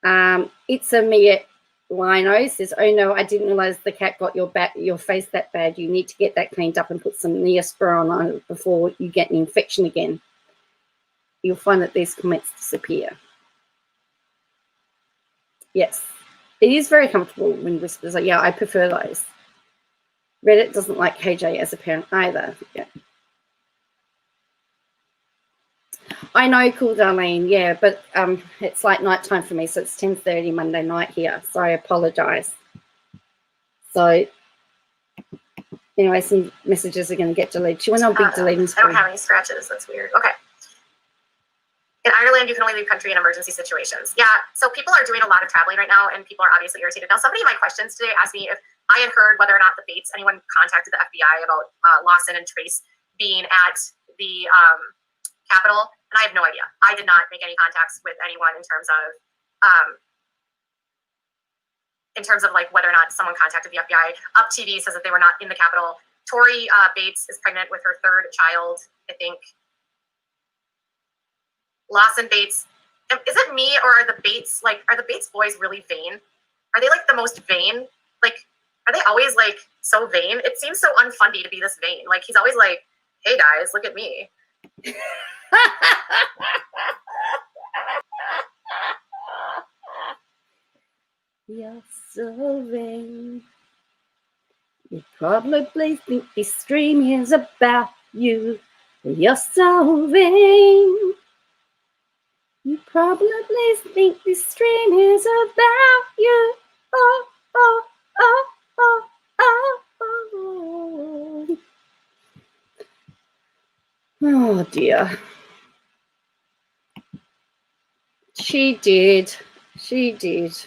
It's a Mia Lino says, oh no, I didn't realize the cat got your face that bad. You need to get that cleaned up and put some Neosporin on it before you get an infection again. You'll find that these comments disappear. Yes, it is very comfortable when whispers are, yeah, I prefer those. Reddit doesn't like KJ as a parent either. Yeah. I know, cool, Darlene. Yeah, but it's like nighttime for me, so it's 10:30 Monday night here. So I apologize. So anyway, some messages are going to get deleted. She went on big deleting spree. I don't have any scratches. That's weird. Okay. In Ireland, you can only leave country in emergency situations. Yeah, so people are doing a lot of traveling right now, and people are obviously irritated. Now, somebody in my questions today asked me if I had heard whether or not the Bates, anyone contacted the FBI about Lawson and Trace being at the Capitol, and I have no idea. I did not make any contacts with anyone in terms of like whether or not someone contacted the FBI. Up TV says that they were not in the Capitol. Tori Bates is pregnant with her 3rd child, I think. Lawson Bates, is it me, or are the Bates boys really vain? Are they like the most vain? Like, are they always like so vain? It seems so unfunny to be this vain. Like, he's always like, hey guys, look at me. You're so vain. You probably think this stream is about you. You're so vain. You probably think this stream is about you. Oh, oh, oh, oh, oh, dear. She did. She did.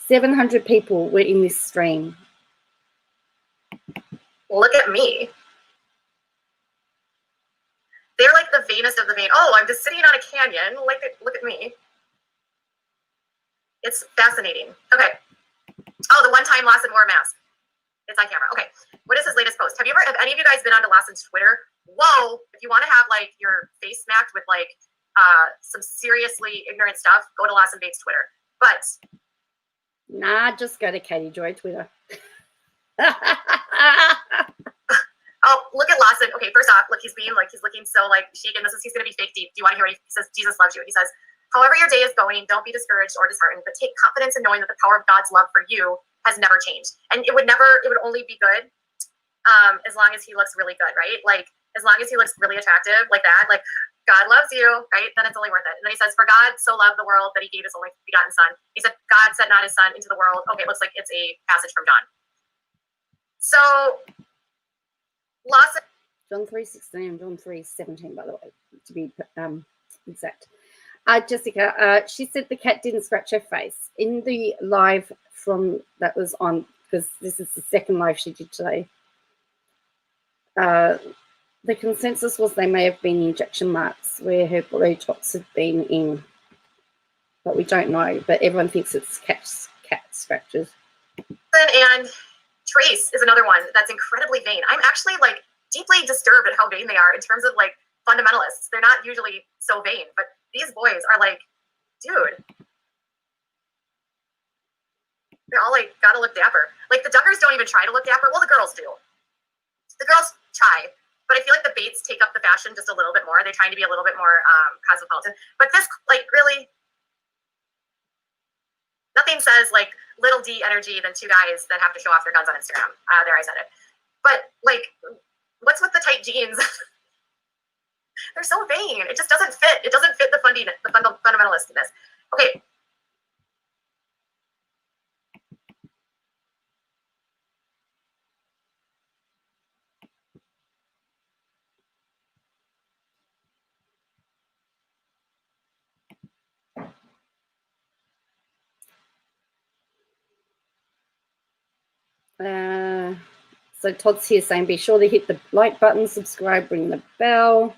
700 people were in this stream. Look at me. They're like the vainest of the vain. Oh, I'm just sitting on a canyon. Look at me. It's fascinating. Okay. Oh, the one time Lawson wore a mask. It's on camera. Okay. What is his latest post? Have any of you guys been onto Lawson's Twitter? Whoa. If you want to have like your face smacked with like some seriously ignorant stuff, go to Lawson Bates Twitter. But nah, just go to Katie Joy Twitter. oh, look at Lawson. Okay, first off, look, he's looking so like chic, and he's gonna be fake deep. Do you want to hear what he says? Jesus loves you. He says, however your day is going, don't be discouraged or disheartened, but take confidence in knowing that the power of God's love for you has never changed. And it would only be good as long as he looks really good, right? Like as long as he looks really attractive like that, like God loves you, right? Then it's only worth it. And then he says, for God so loved the world that he gave his only begotten son. He said, God sent not his son into the world. Okay, it looks like it's a passage from John. So Lawson. John 3:16 and John 3:17, by the way, to be exact. Jessica, she said the cat didn't scratch her face. In the live from that was on, because this is the second live she did today, the consensus was they may have been injection marks where her Botox had been in, but we don't know. But everyone thinks it's cat scratches. And Trace is another one that's incredibly vain. I'm actually like deeply disturbed at how vain they are in terms of like fundamentalists. They're not usually so vain, but these boys are like, dude, they're all like, gotta look dapper. Like the Duggars don't even try to look dapper. Well, the girls do. The girls try, but I feel like the Bates take up the fashion just a little bit more. They're trying to be a little bit more cosmopolitan. But this, like, really, nothing says like little D energy than two guys that have to show off their guns on Instagram. There, I said it. But like, what's with the tight jeans? They're so vain. It just doesn't fit. It doesn't fit the fundamentalist in this. Okay. So Todd's here saying, be sure to hit the like button, subscribe, ring the bell.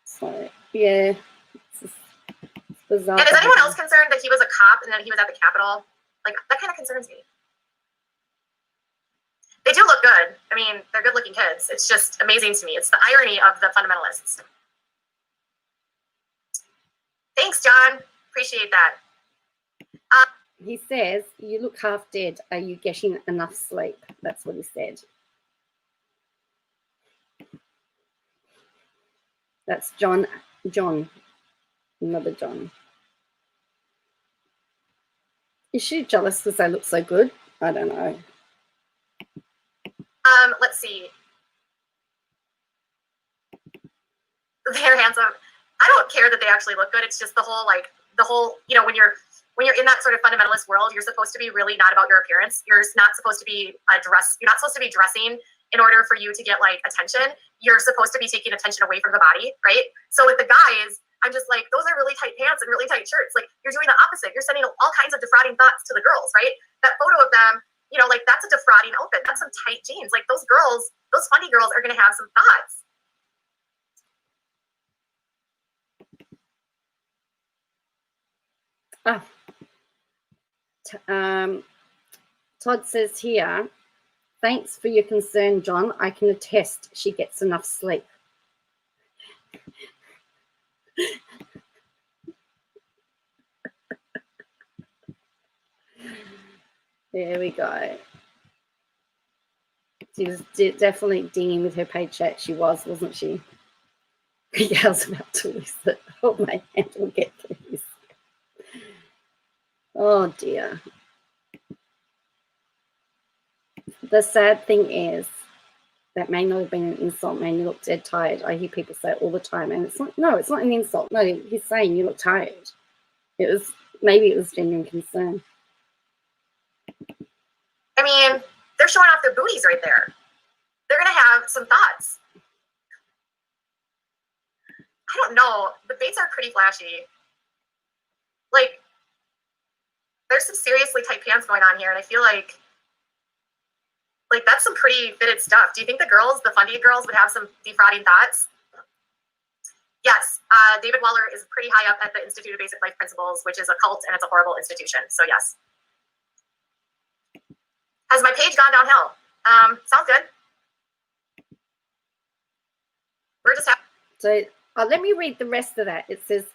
So yeah, it's bizarre. And is anyone else concerned that he was a cop and then he was at the Capitol? Like that kind of concerns me. They do look good. I mean, they're good-looking kids. It's just amazing to me. It's the irony of the fundamentalists. Thanks, John. Appreciate that. He says, you look half dead. Are you getting enough sleep? That's what he said. That's John, another John. Is she jealous because they look so good? I don't know. Let's see. They're handsome. I don't care that they actually look good. It's just the whole, you know, when you're in that sort of fundamentalist world, you're supposed to be really not about your appearance. You're not supposed to be you're not supposed to be dressing in order for you to get like attention. You're supposed to be taking attention away from the body, right? So with the guys, I'm just like, those are really tight pants and really tight shirts. Like you're doing the opposite. You're sending all kinds of defrauding thoughts to the girls, right? That photo of them, you know, like that's a defrauding outfit. That's some tight jeans. Like those girls, those funny girls are going to have some thoughts. Todd says here, thanks for your concern, John. I can attest she gets enough sleep. There we go. She was definitely dinging with her paycheck. She was, wasn't she? Yeah, I was about to lose it. Oh, my hand will get through. Oh, dear. The sad thing is that may not have been an insult, man. You look dead tired. I hear people say it all the time. And it's not, no, it's not an insult. No, he's saying you look tired. Maybe it was genuine concern. mean, they're showing off their booties right there. They're going to have some thoughts. I don't know. The baits are pretty flashy. Like, there's some seriously tight pants going on here, and I feel like that's some pretty fitted stuff. Do you think the girls, the Fundy girls, would have some defrauding thoughts? Yes, David Waller is pretty high up at the Institute of Basic Life Principles, which is a cult and it's a horrible institution. So yes. Has my page gone downhill? Sounds good. We're just So let me read the rest of that. It says,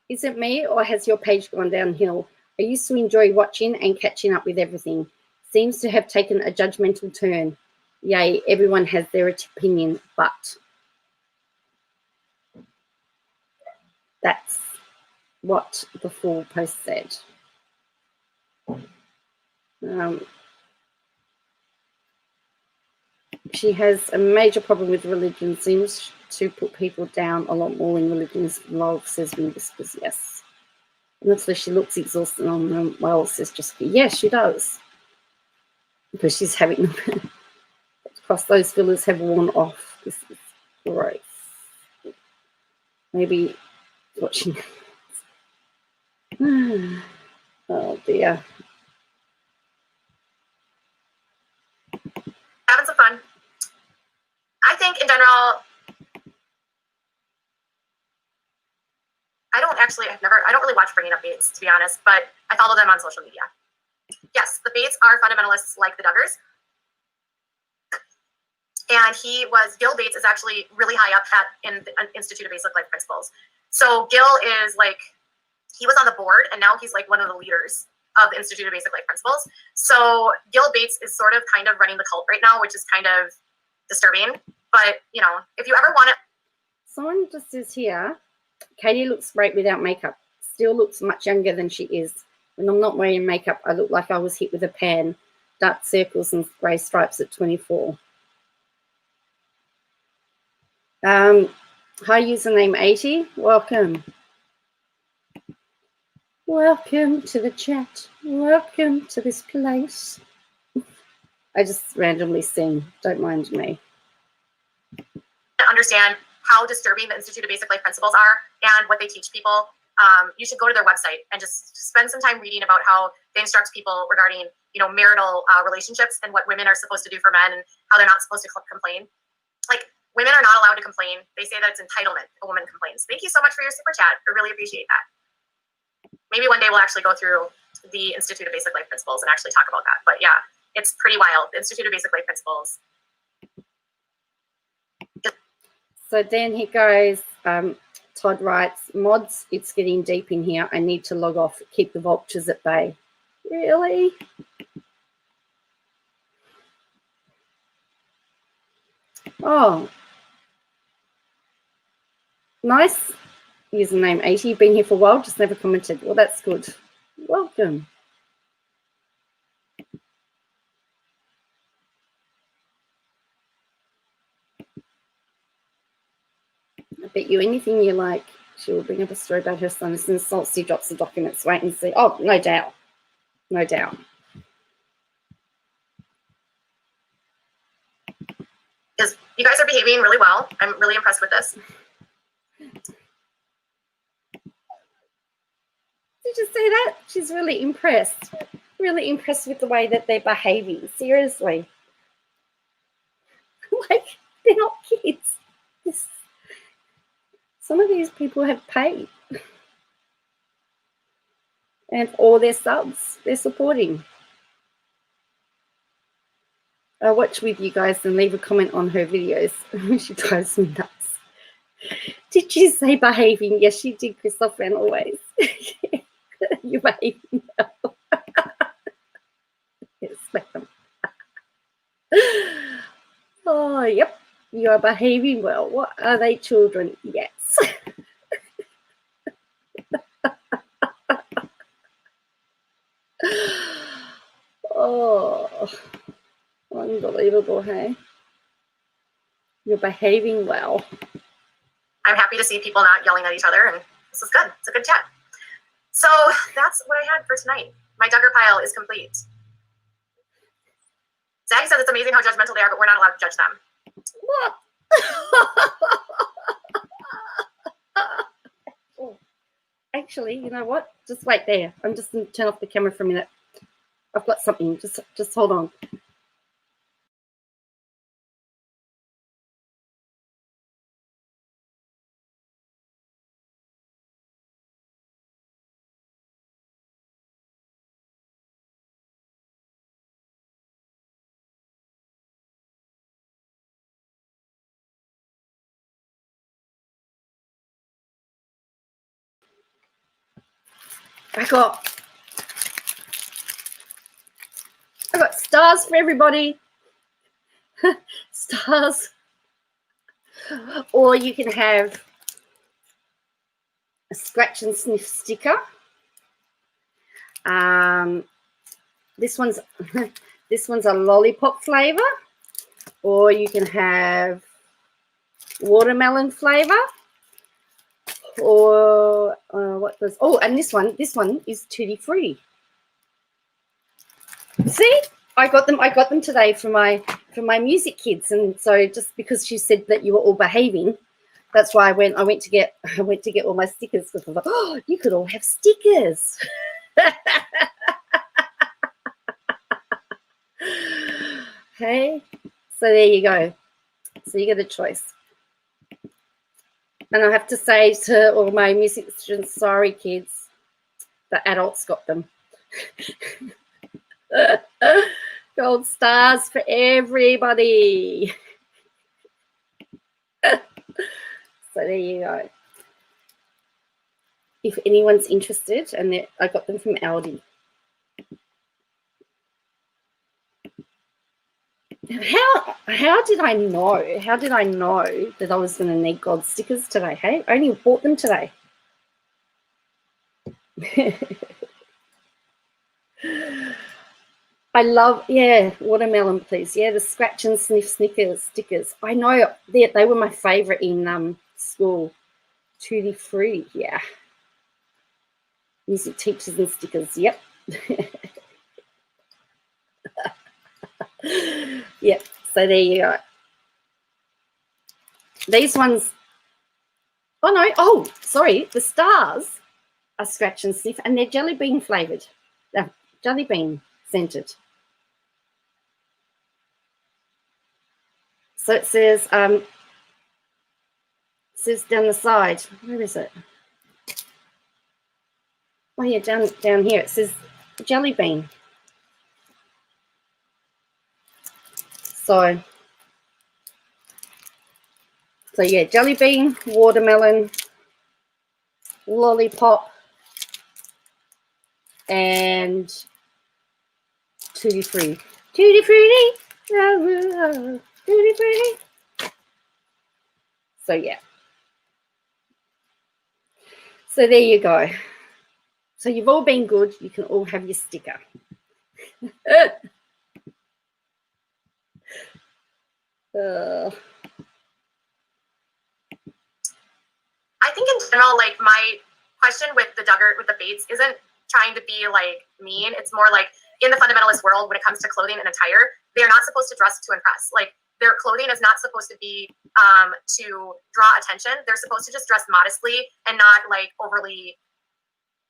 is it me or has your page gone downhill? I used to enjoy watching and catching up with everything. Seems to have taken a judgmental turn. Yay, everyone has their opinion, but that's what the full post said. She has a major problem with religion, seems to put people down a lot more in religion's love, says me whispers, yes. And that's why she looks exhausted on them. Well, says Jessica, yes, she does. Because she's having across those fillers have worn off. This is gross. Maybe watching. Oh dear. having some fun. I think in general, I don't really watch Bringing Up Bates, to be honest, but I follow them on social media. Yes, the Bates are fundamentalists like the Duggars. And Gil Bates is actually really high up in the Institute of Basic Life Principles. So Gil is he was on the board and now he's one of the leaders of the Institute of Basic Life Principles. So Gil Bates is sort of kind of running the cult right now, which is kind of disturbing. But, if you ever want to. Someone just says here, Katie looks great without makeup. Still looks much younger than she is. When I'm not wearing makeup, I look like I was hit with a pan. Dark circles and grey stripes at 24. Hi, username 80. Welcome. Welcome to the chat. Welcome to this place. I just randomly sing. Don't mind me. Understand how disturbing the Institute of Basic Life Principles are and what they teach people. You should go to their website and just spend some time reading about how they instruct people regarding, marital relationships and what women are supposed to do for men and how they're not supposed to complain. Women are not allowed to complain. They say that it's entitlement if a woman complains. Thank you so much for your super chat. I really appreciate that. Maybe one day we'll actually go through the Institute of Basic Life Principles and actually talk about that. But yeah, it's pretty wild. The Institute of Basic Life Principles. So then he goes, Todd writes, mods, it's getting deep in here. I need to log off. Keep the vultures at bay. Really? Oh. Nice. Username 80. Been here for a while, just never commented. Well, that's good. Welcome. I bet you anything you like, she will bring up a story about her son. As soon as Salty drops the documents, wait and see. Oh, no doubt. No doubt. Because you guys are behaving really well. I'm really impressed with this. Did you see that? She's really impressed. Really impressed with the way that they're behaving. Seriously. They're not kids. Some of these people have paid. And all their subs, they're supporting. I'll watch with you guys and leave a comment on her videos. She drives me nuts. Did you say behaving? Yes, she did, Christopher, and always. You're behaving well. Yes, ma'am. Oh, yep. You are behaving well. What are they, children? Yes. Oh, unbelievable, hey? You're behaving well. I'm happy to see people not yelling at each other, and this is good. It's a good chat. So that's what I had for tonight. My Duggar pile is complete. Zach says it's amazing how judgmental they are, but we're not allowed to judge them. What? Oh, actually, you know what? Just wait there. I'm just going to turn off the camera for a minute. I've got something. Just hold on. I got stars for everybody. Stars. Or you can have a scratch and sniff sticker. This one's a lollipop flavor, or you can have watermelon flavor, or and this one is tutti frutti. See, I got them today for my music kids, and so just because she said that you were all behaving, that's why I went to get all my stickers, because I was like, oh, you could all have stickers. Okay, so there you go. So you get a choice. And I have to say to all my music students, sorry kids, the adults got them. Gold stars for everybody. So there you go. If anyone's interested, and I got them from Aldi. How did I know? How did I know that I was going to need gold stickers today? Hey, I only bought them today. I love, yeah, watermelon, please. Yeah, the scratch and sniff stickers. I know they were my favorite in school. Tutti frutti, yeah. Music teachers and stickers, yep. Yep, so there you go. These ones, sorry, the stars are scratch and sniff, and they're jelly bean flavoured. They're jelly bean scented. So it says down the side, where is it? Oh yeah, down here it says jelly bean. So yeah, jelly bean, watermelon, lollipop, and tutti frutti. Tutti frutti, tutti frutti. So yeah. So there you go. So you've all been good. You can all have your sticker. I think in general, like, my question with the Bates isn't trying to be like mean. It's more like, in the fundamentalist world, when it comes to clothing and attire, they're not supposed to dress to impress. Like, their clothing is not supposed to be to draw attention. They're supposed to just dress modestly and not like overly,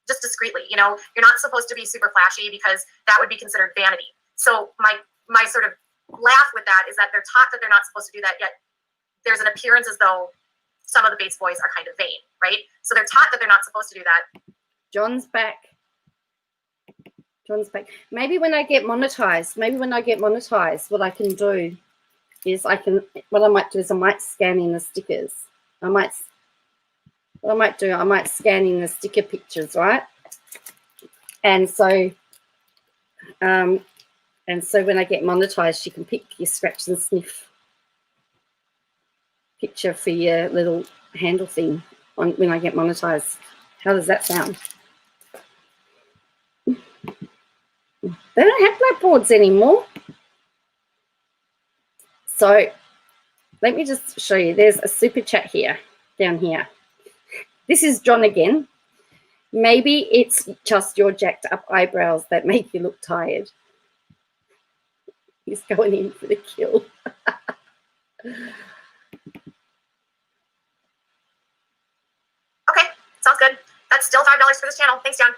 just discreetly. You know, you're not supposed to be super flashy because that would be considered vanity. So my sort of laugh with that is that they're taught that they're not supposed to do that, yet there's an appearance as though some of the Bates boys are kind of vain, right? So they're taught that they're not supposed to do that. John's back. Maybe when I get monetized, what I can do is I might scan in the stickers. I might scan in the sticker pictures, right? And so when I get monetized, you can pick your scratch and sniff picture for your little handle thing when I get monetized. How does that sound? They don't have blackboards anymore. So let me just show you. There's a super chat here, down here. This is John again. Maybe it's just your jacked up eyebrows that make you look tired. He's going in for the kill. Okay, sounds good. That's still $5 for this channel. Thanks, John.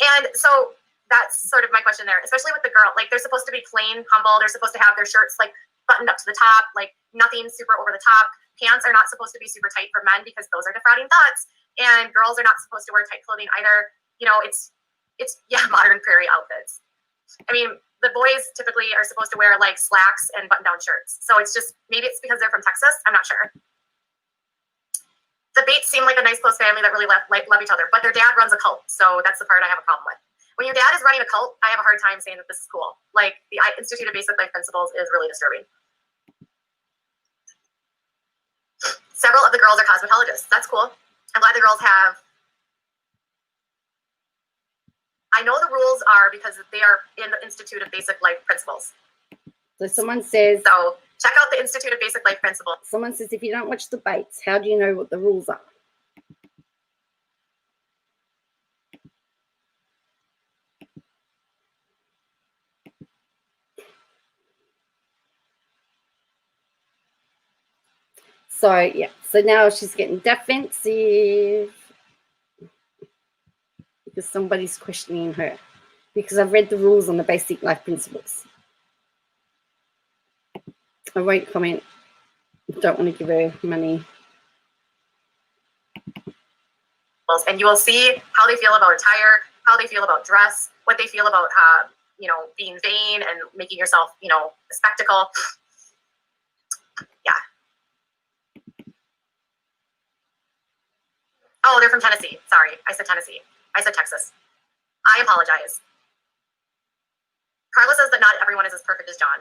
And so that's sort of my question there, especially with the girl. Like, they're supposed to be plain, humble. They're supposed to have their shirts like buttoned up to the top, like nothing super over the top. Pants are not supposed to be super tight for men because those are defrauding thoughts. And girls are not supposed to wear tight clothing either. You know, it's modern prairie outfits. I mean, the boys typically are supposed to wear like slacks and button-down shirts. So it's just, maybe it's because they're from Texas. I'm not sure. The Bates seem like a nice, close family that really love each other, but their dad runs a cult. So that's the part I have a problem with. When your dad is running a cult, I have a hard time saying that this is cool. Like, the Institute of Basic Life Principles is really disturbing. Several of the girls are cosmetologists. That's cool. I'm glad the girls have. I know the rules are because they are in the Institute of Basic Life Principles. So someone says. So check out the Institute of Basic Life Principles. Someone says, if you don't watch the Bates, how do you know what the rules are? So, yeah. So now she's getting defensive because somebody's questioning her. Because I've read the rules on the Basic Life Principles. I won't comment. Don't want to give her money. And you will see how they feel about attire, how they feel about dress, what they feel about, you know, being vain and making yourself, you know, a spectacle. Yeah. Oh, they're from Tennessee. Sorry, I said Tennessee. I said Texas. I apologize. Carla says that not everyone is as perfect as John.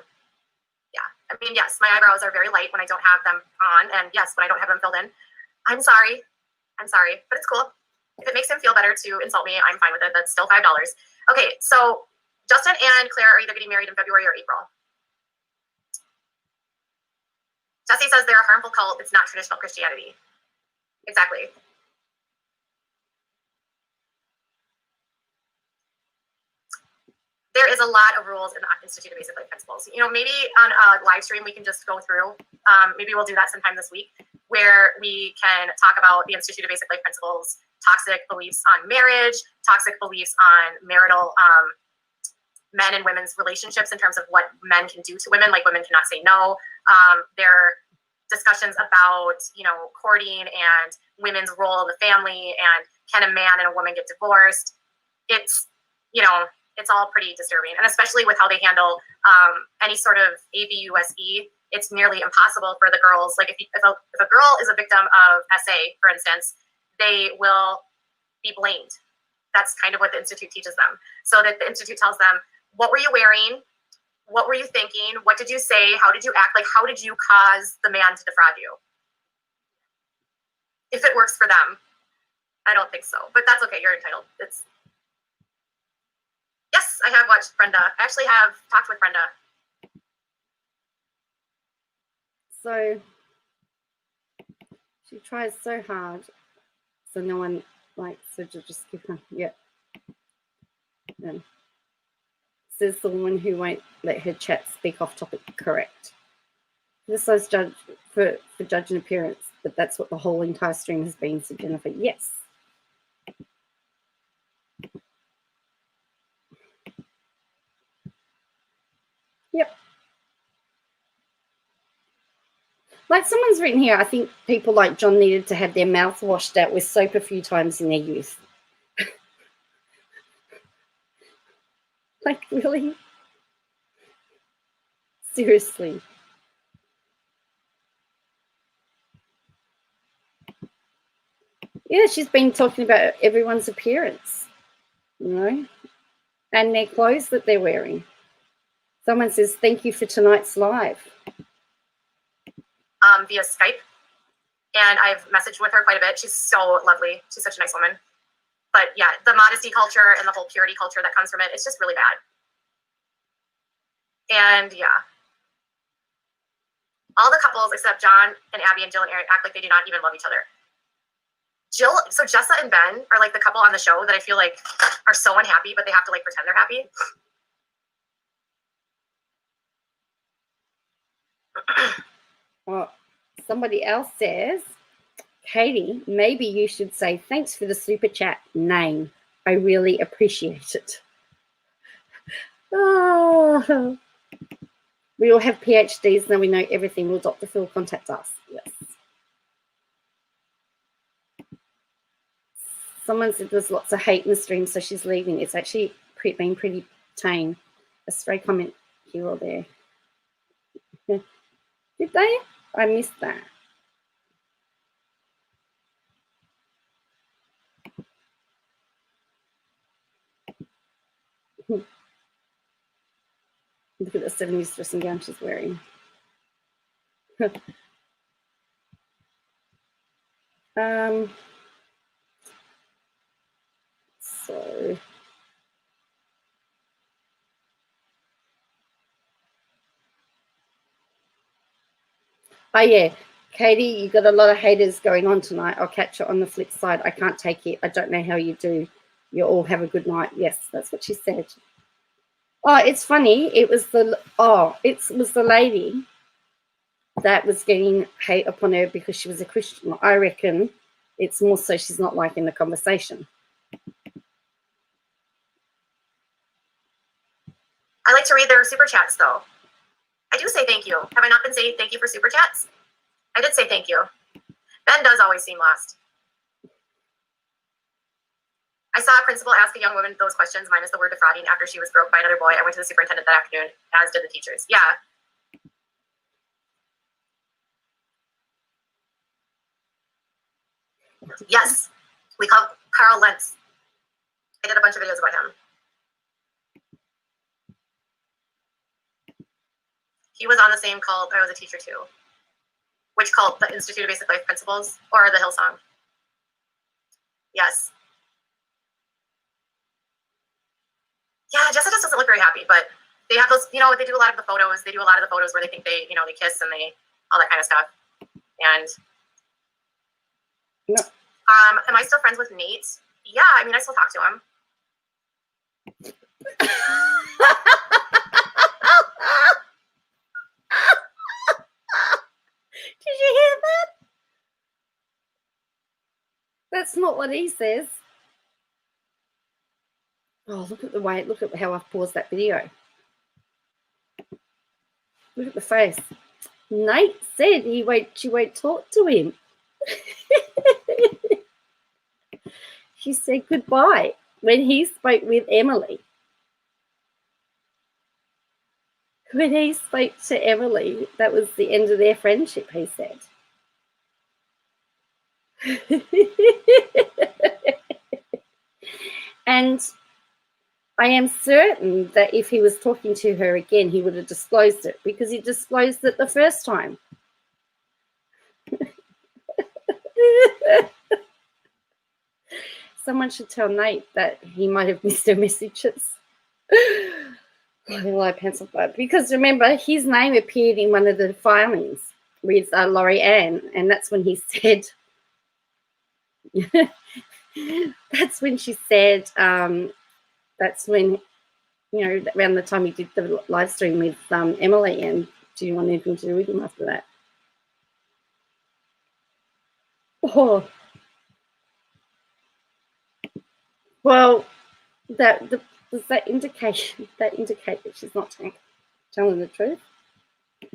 Yeah. I mean, yes, my eyebrows are very light when I don't have them on, and yes, when I don't have them filled in. I'm sorry. I'm sorry, but it's cool. If it makes him feel better to insult me, I'm fine with it. That's still $5. Okay, so Justin and Claire are either getting married in February or April. Jesse says they're a harmful cult. It's not traditional Christianity. Exactly. There is a lot of rules in the Institute of Basic Life Principles. You know, maybe on a live stream we can just go through. Maybe we'll do that sometime this week, where we can talk about the Institute of Basic Life Principles, toxic beliefs on marriage, toxic beliefs on marital men and women's relationships in terms of what men can do to women, like women cannot say no. There are discussions about, you know, courting and women's role in the family, and can a man and a woman get divorced? It's, you know, it's all pretty disturbing, and especially with how they handle any sort of ABUSE, it's nearly impossible for the girls. Like if a girl is a victim of SA, for instance, they will be blamed. That's kind of what the Institute teaches them. So that the Institute tells them, what were you wearing? What were you thinking? What did you say? How did you act? Like, how did you cause the man to defraud you? If it works for them. I don't think so, but that's okay. You're entitled. It's. Yes, I have watched Brenda. I actually have talked with Brenda. So she tries so hard, so no one likes her to just give her, yeah. Says the woman who won't let her chat speak off topic. Correct. This judge for judging appearance, but that's what the whole entire stream has been, said Jennifer. Yes. Yep. Like someone's written here, I think people like John needed to have their mouth washed out with soap a few times in their youth. Like, really? Seriously. Yeah, she's been talking about everyone's appearance, you know, and their clothes that they're wearing. Someone says, thank you for tonight's live. Via Skype. And I've messaged with her quite a bit. She's so lovely. She's such a nice woman. But yeah, the modesty culture and the whole purity culture that comes from it, it's just really bad. And yeah. All the couples except John and Abby and Jill and Eric act like they do not even love each other. Jill, so Jessa and Ben are like the couple on the show that I feel like are so unhappy, but they have to like pretend they're happy. Oh, somebody else says, Katie, maybe you should say thanks for the super chat name. I really appreciate it. Oh, we all have PhDs, now we know everything. Will Dr. Phil contact us? Yes. Someone said there's lots of hate in the stream, so she's leaving. It's actually been pretty tame. A stray comment here or there. Did they? I missed that. Look at the 70s dressing gown she's wearing. So yeah, Katie, you got a lot of haters going on tonight. I'll catch you on the flip side. I can't take it. I don't know how you do. You all have a good night. Yes, that's what she said. Oh, it's funny. It was the lady that was getting hate upon her because she was a Christian. I reckon it's more so she's not liking the conversation. I like to read their super chats, though. I do say thank you. Have I not been saying thank you for super chats? I did say thank you. Ben does always seem lost. I saw a principal ask a young woman those questions, minus the word defrauding, after she was groped by another boy. I went to the superintendent that afternoon, as did the teachers. Yeah. Yes. We called Carl Lentz. I did a bunch of videos about him. He was on the same cult. I was a teacher too. Which cult? The Institute of Basic Life Principles or the Hillsong? Yes. Yeah, Jessica just doesn't look very happy, but they have those, they do a lot of the photos. They do a lot of the photos where they think they kiss and all that kind of stuff. And No. Am I still friends with Nate? Yeah, I mean, I still talk to him. Did you hear that? That's not what he says. Oh, look at how I've paused that video. Look at the face. Nate said she won't talk to him. She said goodbye when he spoke with Emily. When he spoke to Emily, that was the end of their friendship, he said. And I am certain that if he was talking to her again, he would have disclosed it, because he disclosed it the first time. Someone should tell Nate that he might have missed her messages. Because remember, his name appeared in one of the filings with Laurie Ann, and that's when he said, that's when she said, that's when, around the time he did the live stream with Emily, and do you want anything to do with him after that? Oh, well, does that indicate that she's not telling the truth? I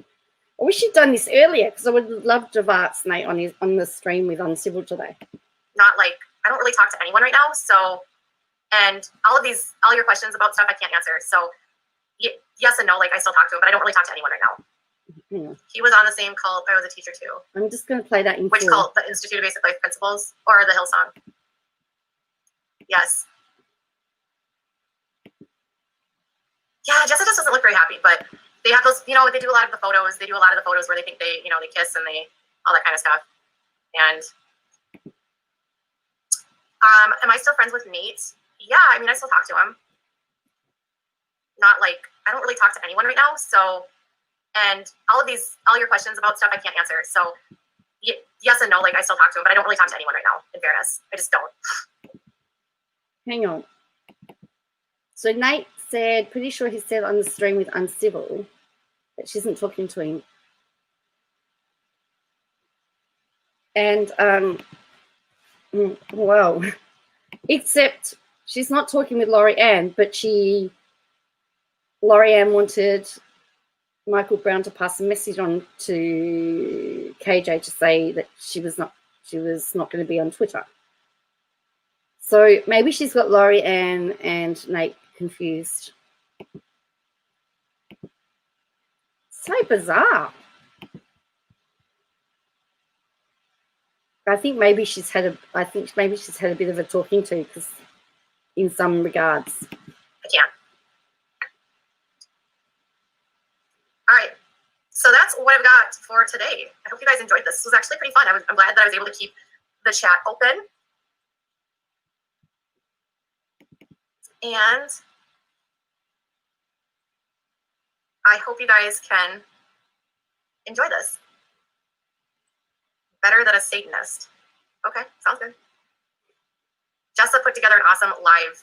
wish she'd done this earlier, because I would have loved Duggars, Nate, on the stream with Uncivil today. I don't really talk to anyone right now, so, and all your questions about stuff I can't answer. So, yes and no, I still talk to him, but I don't really talk to anyone right now. Hang on. He was on the same cult. I was a teacher too. I'm just going to play that in Which full. cult? The Institute of Basic Life Principles or the Hillsong? Yes. Yeah, Jessica just doesn't look very happy, but they have those, they do a lot of the photos. They do a lot of the photos where they think they kiss and all that kind of stuff. And am I still friends with Nate? Yeah, I mean, I still talk to him. I don't really talk to anyone right now. So, and all your questions about stuff I can't answer. So, yes and no, I still talk to him, but I don't really talk to anyone right now, in fairness. I just don't. Hang on. So Nate said, pretty sure he said on the stream with Uncivil that she isn't talking to him And, well, except she's not talking with Laurie Ann, but Laurie Ann wanted Michael Brown to pass a message on to KJ to say that she was not going to be on Twitter. So maybe she's got Laurie Ann and Nate confused. So bizarre. I think maybe she's had a bit of a talking to, because in some regards. I can't. All right. So that's what I've got for today. I hope you guys enjoyed this. This was actually pretty fun. I'm glad that I was able to keep the chat open. And I hope you guys can enjoy this. Better than a Satanist. Okay, sounds good. Jessa put together an awesome live.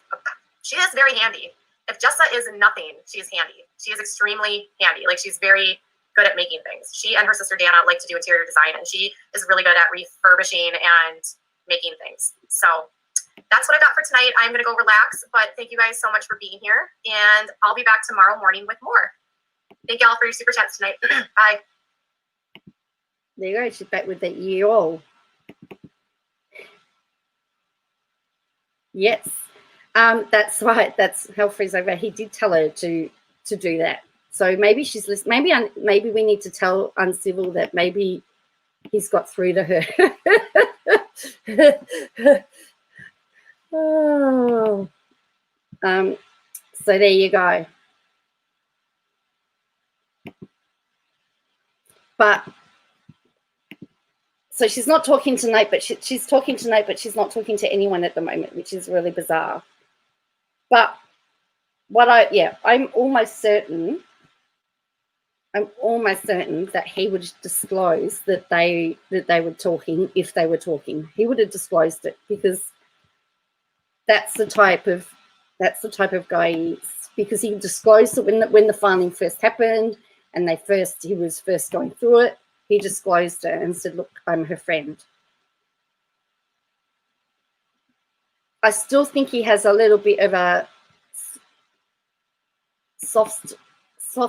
She is very handy. If Jessa is nothing, she's handy. She is extremely handy. Like, she's very good at making things. She and her sister Dana like to do interior design, and she is really good at refurbishing and making things. So that's what I got for tonight. I'm going to go relax, but thank you guys so much for being here, and I'll be back tomorrow morning with more. Thank y'all for your super chats tonight. Bye. There you go. She's back with that year old. Yes, that's right. That's Helfrey's over. He did tell her to do that. So maybe she's listening. Maybe we need to tell Uncivil that maybe he's got through to her. Oh. So there you go. But so she's not talking to Nate, but she's talking to Nate, but she's not talking to anyone at the moment, which is really bizarre. But I'm almost certain that he would disclose that they were talking if they were talking. He would have disclosed it, because that's the type of guy he is. Because he disclosed it when the filing first happened, and he was first going through it. He disclosed it and said, "Look, I'm her friend." I still think he has a little bit of a soft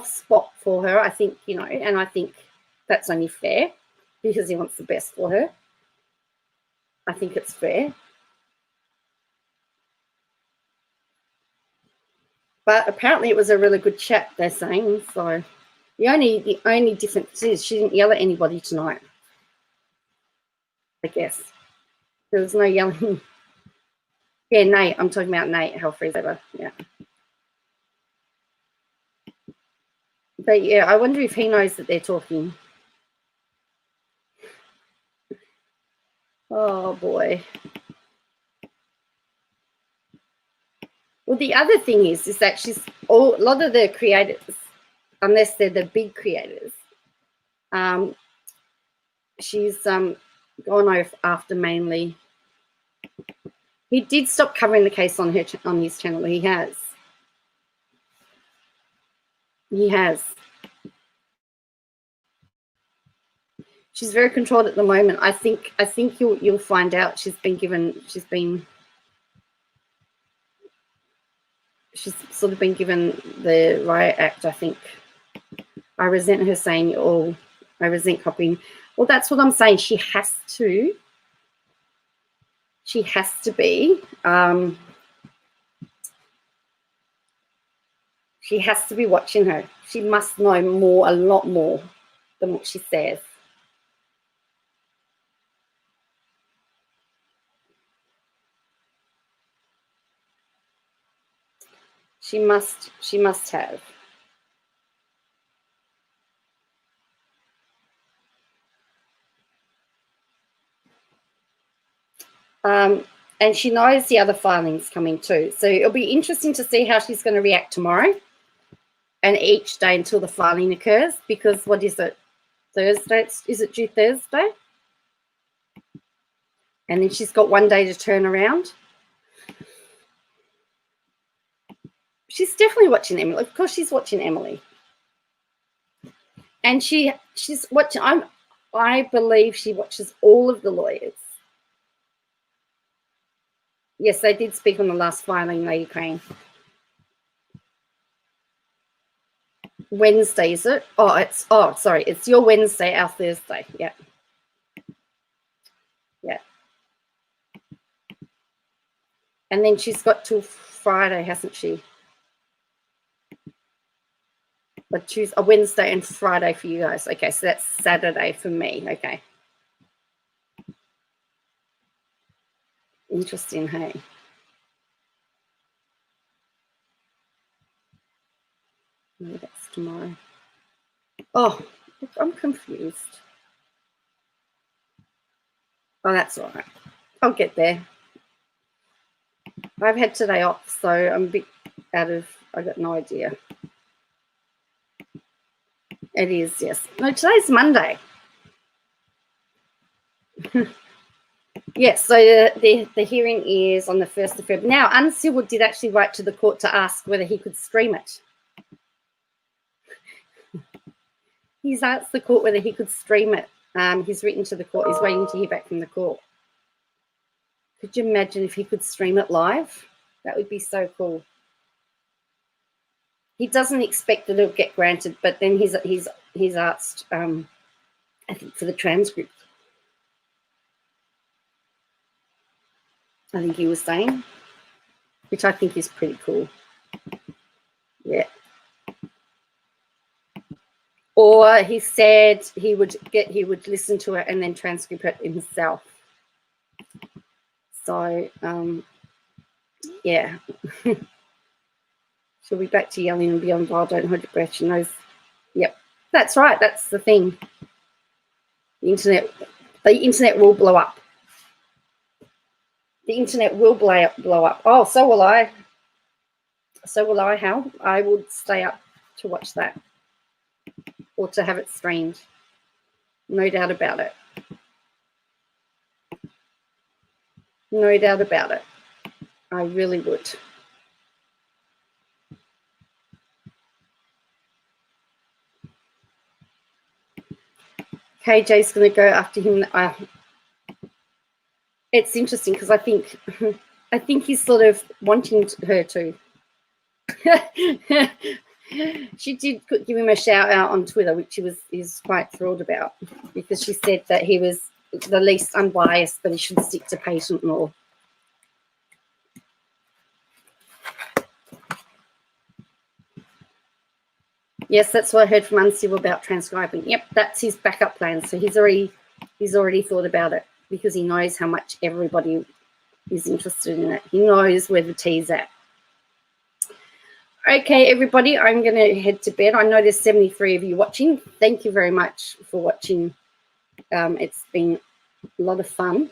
spot for her. I think, and I think that's only fair, because he wants the best for her. I think it's fair. But apparently it was a really good chat, they're saying. So the only difference is she didn't yell at anybody tonight, I guess. There was no yelling. Yeah, Nate. I'm talking about Nate, Helfrey's over. Yeah. But yeah, I wonder if he knows that they're talking. Oh boy. Well, the other thing is that a lot of the creators, unless they're the big creators, she's gone over after mainly. He did stop covering the case on his channel. He has. He has. She's very controlled at the moment. I think you'll find out she's sort of been given the riot act, I think. I resent her saying, "Oh, I resent copying." Well, that's what I'm saying. She has to. She has to be. She has to be watching her. She must know a lot more than what she says. She must have. And she knows the other filing's coming too. So it'll be interesting to see how she's going to react tomorrow and each day until the filing occurs, because what is it? Thursday? Is it due Thursday? And then she's got one day to turn around. She's definitely watching Emily. Of course she's watching Emily. And she's watching. I believe she watches all of the lawyers. Yes, they did speak on the last filing, Lady Crane. Wednesday, is it? Oh, sorry. It's your Wednesday, our Thursday. Yeah. Yeah. And then she's got till Friday, hasn't she? But a Wednesday and Friday for you guys. Okay, so that's Saturday for me. Okay. Interesting, hey? No, that's tomorrow. Oh, I'm confused. Oh, that's all right. I'll get there. I've had today off, so I'm a bit out of, I got no idea. It is, yes. No, today's Monday. Yes, so the hearing is on the 1st of February. Now, Uncivil did actually write to the court to ask whether he could stream it. He's asked the court whether he could stream it. He's written to the court. He's waiting to hear back from the court. Could you imagine if he could stream it live? That would be so cool. He doesn't expect that it'll get granted, but then he's asked, I think, for the transcript. I think he was saying, which I think is pretty cool. Yeah. Or he said he would listen to it and then transcript it himself. So, yeah. She'll be back to yelling and beyond. Oh, don't hold your breath. She knows. Yep, that's right. That's the thing. The internet will blow up. The internet will blow up. Oh, so will I. So will I, Hal. I would stay up to watch that or to have it streamed. No doubt about it. No doubt about it. I really would. KJ's going to go after him. It's interesting because I think he's sort of wanting her to. She did give him a shout out on Twitter, which he's quite thrilled about, because she said that he was the least unbiased, but he should stick to patent law. Yes, that's what I heard from Uncivil about transcribing. Yep, that's his backup plan. So he's already thought about it, because he knows how much everybody is interested in it. He knows where the tea's at. Okay, everybody, I'm going to head to bed. I know there's 73 of you watching. Thank you very much for watching. It's been a lot of fun.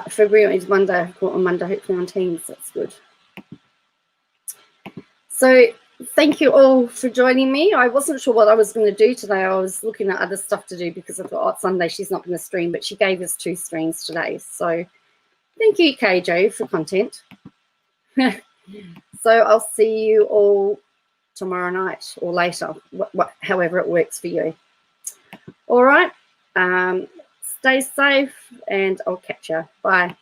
February is Monday. I've got on Monday, hopefully on Teams. That's good. So thank you all for joining me. I wasn't sure what I was going to do today. I was looking at other stuff to do because I thought, oh, it's Sunday, she's not going to stream, but she gave us 2 streams today. So thank you, KJ, for content. So I'll see you all tomorrow night or later, however it works for you. All right. Stay safe, and I'll catch you. Bye.